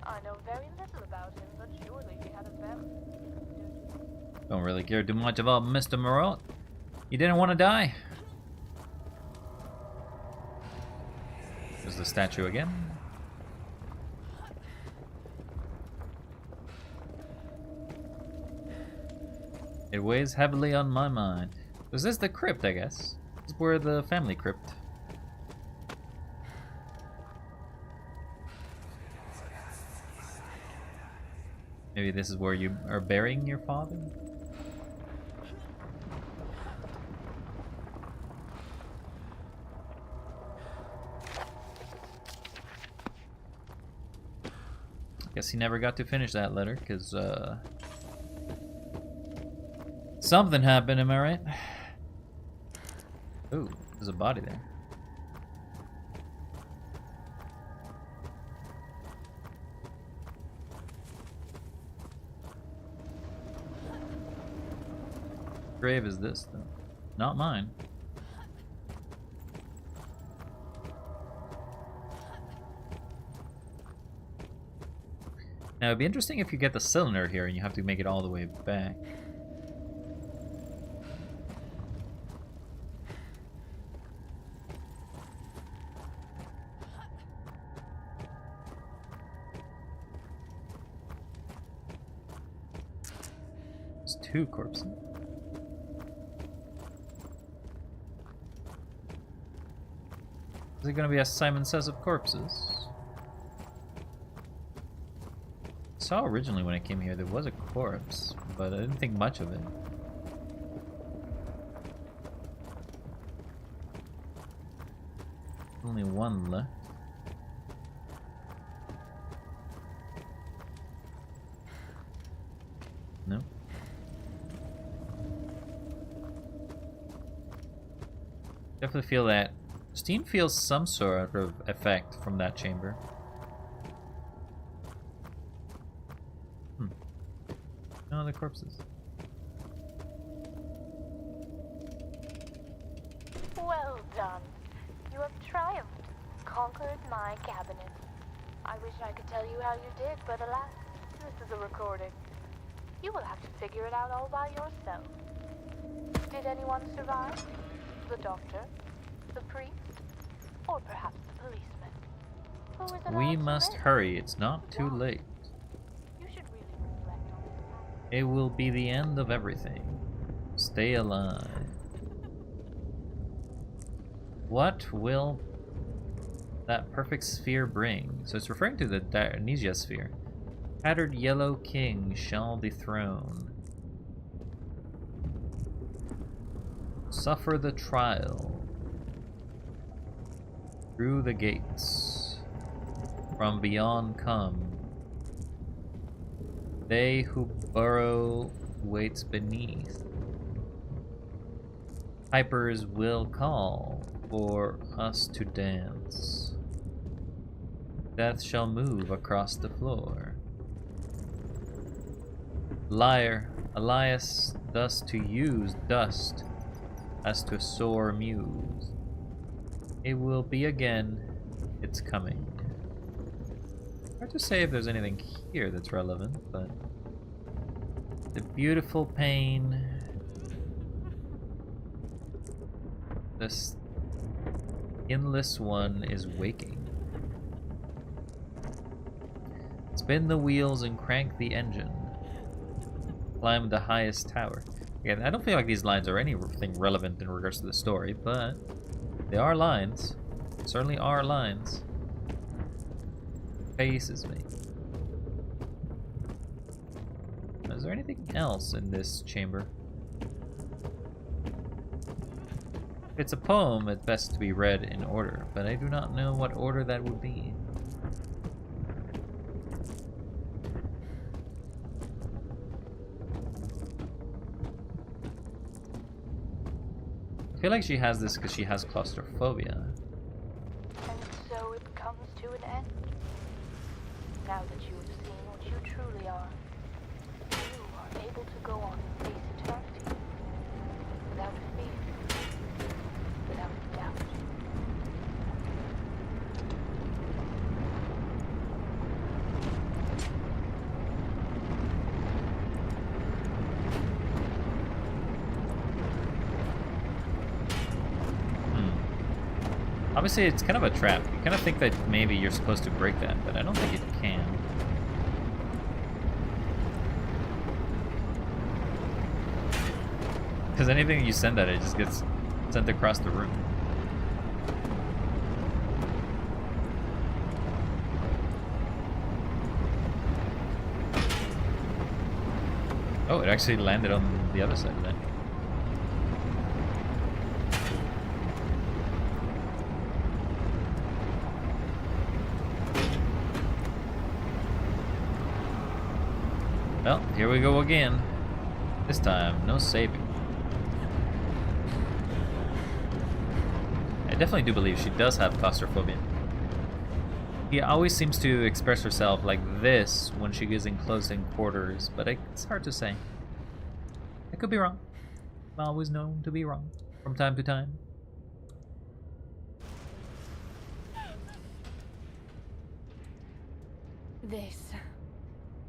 I know very little about him, but surely he had a family. Don't really care too much about Mr. Moreau. He didn't want to die. There's the statue again. It weighs heavily on my mind. Is this the crypt, I guess? This is where the family crypt. Maybe this is where you are burying your father? Guess he never got to finish that letter, because, something happened, am I right? Ooh, there's a body there. Grave is this, though? Not mine. Now, it'd be interesting if you get the cylinder here and you have to make it all the way back. There's 2 corpses. Is it gonna be a Simon Says of corpses? I saw originally when I came here there was a corpse, but I didn't think much of it. Only 1 left. No. Definitely feel that. Justine feels some sort of effect from that chamber. No other corpses. Well done. You have triumphed, conquered my cabinet. I wish I could tell you how you did, but alas, this is a recording. You will have to figure it out all by yourself. Did anyone survive? The doctor? The priest? Or perhaps the policeman? Who is allowed We to must live? hurry, it's not too late. You should really reflect on this. It will be the end of everything. Stay alive. What will that perfect sphere bring? So it's referring to the Amnesia sphere. Tattered yellow king shall dethrone. Suffer the trial. Through the gates. From beyond come. They who burrow waits beneath. Pipers will call for us to dance. Death shall move across the floor. Liar, Elias, thus to use dust as to soar muse. It will be again, it's coming. Hard to say if there's anything here that's relevant, but the beautiful pain, this endless one is waking. Spin the wheels and crank the engine. Climb the highest tower. Again, I don't feel like these lines are anything relevant in regards to the story, but they are lines. Certainly are lines. Faces me. Is there anything else in this chamber? If it's a poem, it's best to be read in order, but I do not know what order that would be. I feel like she has this because she has claustrophobia. And so it comes to an end. Now that you have seen what you truly are, you are able to go on and face eternity without fear, without doubt. Obviously, it's kind of a trap. You kind of think that maybe you're supposed to break that, but I don't think you can. Because anything you send at it just gets sent across the room. Oh, it actually landed on the other side of that. Well, here we go again. This time, no saving. I definitely do believe she does have claustrophobia. She always seems to express herself like this when she is in close quarters, but it's hard to say. I could be wrong. I'm always known to be wrong from time to time.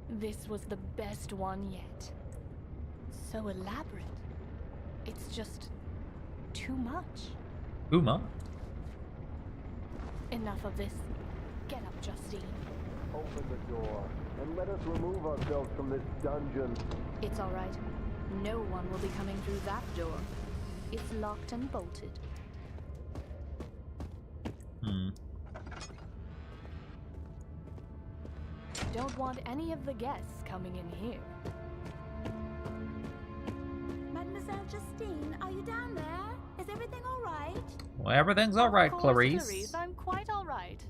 This was the best one yet. So elaborate. It's just too much. Too much? Enough of this. Get up, Justine. Open the door and let us remove ourselves from this dungeon. It's all right. No one will be coming through that door. It's locked and bolted. Don't want any of the guests coming in here. Mademoiselle Justine, are you down there? Is everything all right? Well, everything's all right, Of course, Clarice. Clarice, I'm quite all right.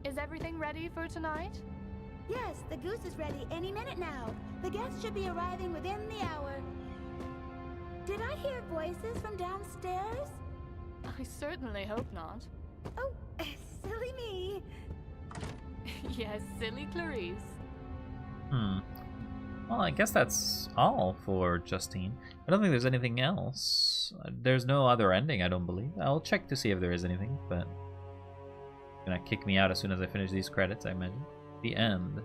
Is everything ready for tonight? Yes, the goose is ready any minute now. The guests should be arriving within the hour. Did I hear voices from downstairs? I certainly hope not. Oh, silly me. Yes, silly Clarice. Well, I guess that's all for Justine. I don't think there's anything else. There's no other ending, I don't believe. I'll check to see if there is anything, but it's gonna kick me out as soon as I finish these credits, I imagine. The end.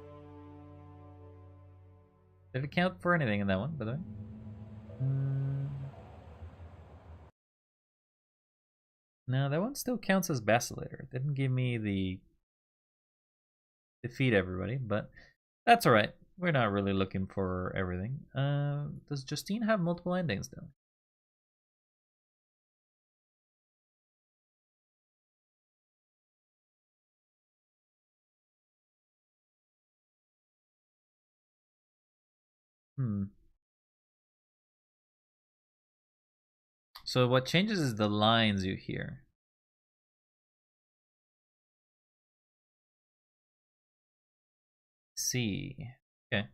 Did it count for anything in that one, by the way? No, that one still counts as Vacillator. It didn't give me the defeat everybody, but that's alright. We're not really looking for everything. Does Justine have multiple endings though? So what changes is the lines you hear. See. Okay.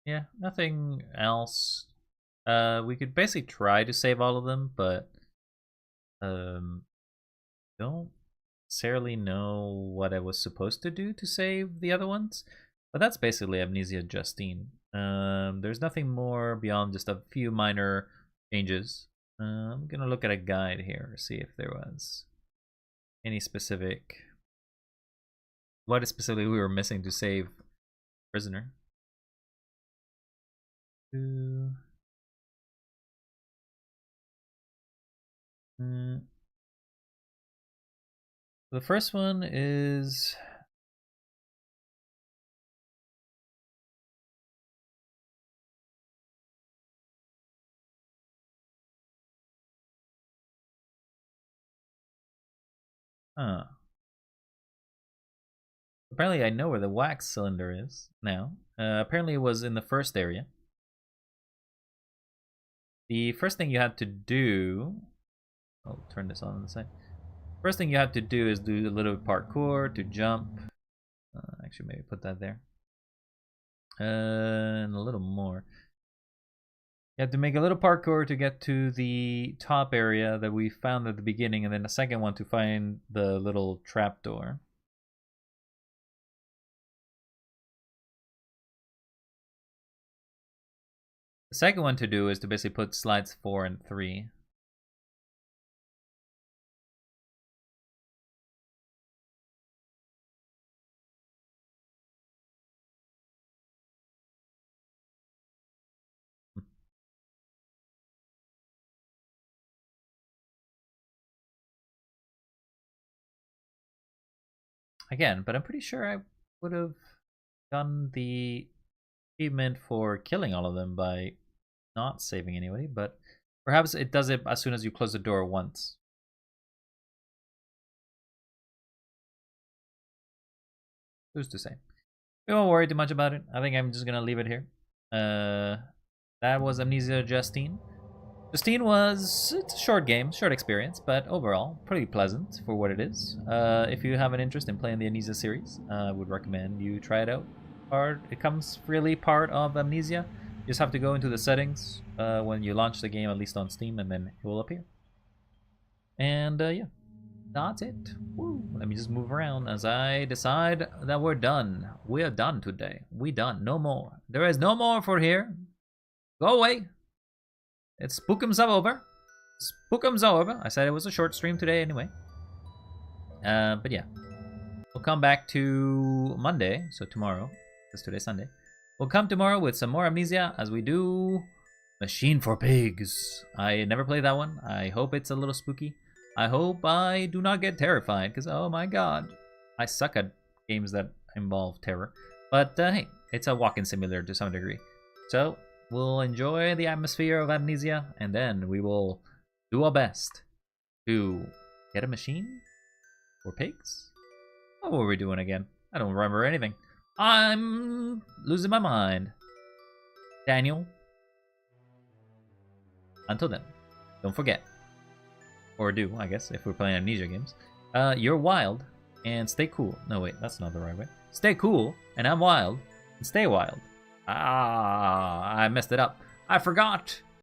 Yeah, nothing else. We could basically try to save all of them, but don't necessarily know what I was supposed to do to save the other ones. But that's basically Amnesia Justine. There's nothing more beyond just a few minor changes. I'm gonna look at a guide here, see if there was any specific, what specifically we were missing to save prisoner. The first one is apparently I know where the wax cylinder is now. Apparently it was in the first area. The first thing you had to do, I'll turn this on the side. First thing you have to do is do a little parkour to jump. Actually, maybe put that there. And a little more. You have to make a little parkour to get to the top area that we found at the beginning, and then the second one to find the little trapdoor. The second one to do is to basically put slides 4 and 3. again, but I'm pretty sure I would have done the achievement for killing all of them by not saving anybody, but perhaps it does it as soon as you close the door once. Who's to say? We won't worry too much about it. I think I'm just gonna leave it here. That was Amnesia Justine. Justine it's a short game, short experience, but overall pretty pleasant for what it is. If you have an interest in playing the Amnesia series, I would recommend you try it out. It comes freely part of Amnesia. You just have to go into the settings when you launch the game, at least on Steam, and then it will appear. And yeah, that's it. Woo. Let me just move around as I decide that we're done. We are done today. We done. No more. There is no more for here. Go away. It's Spookums over. Spookums over. I said it was a short stream today anyway. But yeah. We'll come back to Monday, so tomorrow, because today's Sunday. We'll come tomorrow with some more Amnesia as we do Machine for Pigs. I never played that one. I hope it's a little spooky. I hope I do not get terrified, because oh my god. I suck at games that involve terror. But hey, it's a walking simulator to some degree. So, we'll enjoy the atmosphere of Amnesia, and then we will do our best to get a machine for pigs? What were we doing again? I don't remember anything. I'm losing my mind. Daniel. Until then, don't forget. Or do, I guess, if we're playing Amnesia games. You're wild, and stay cool. No, wait, that's not the right way. Stay cool, and I'm wild, and stay wild. Ah, I messed it up. I forgot.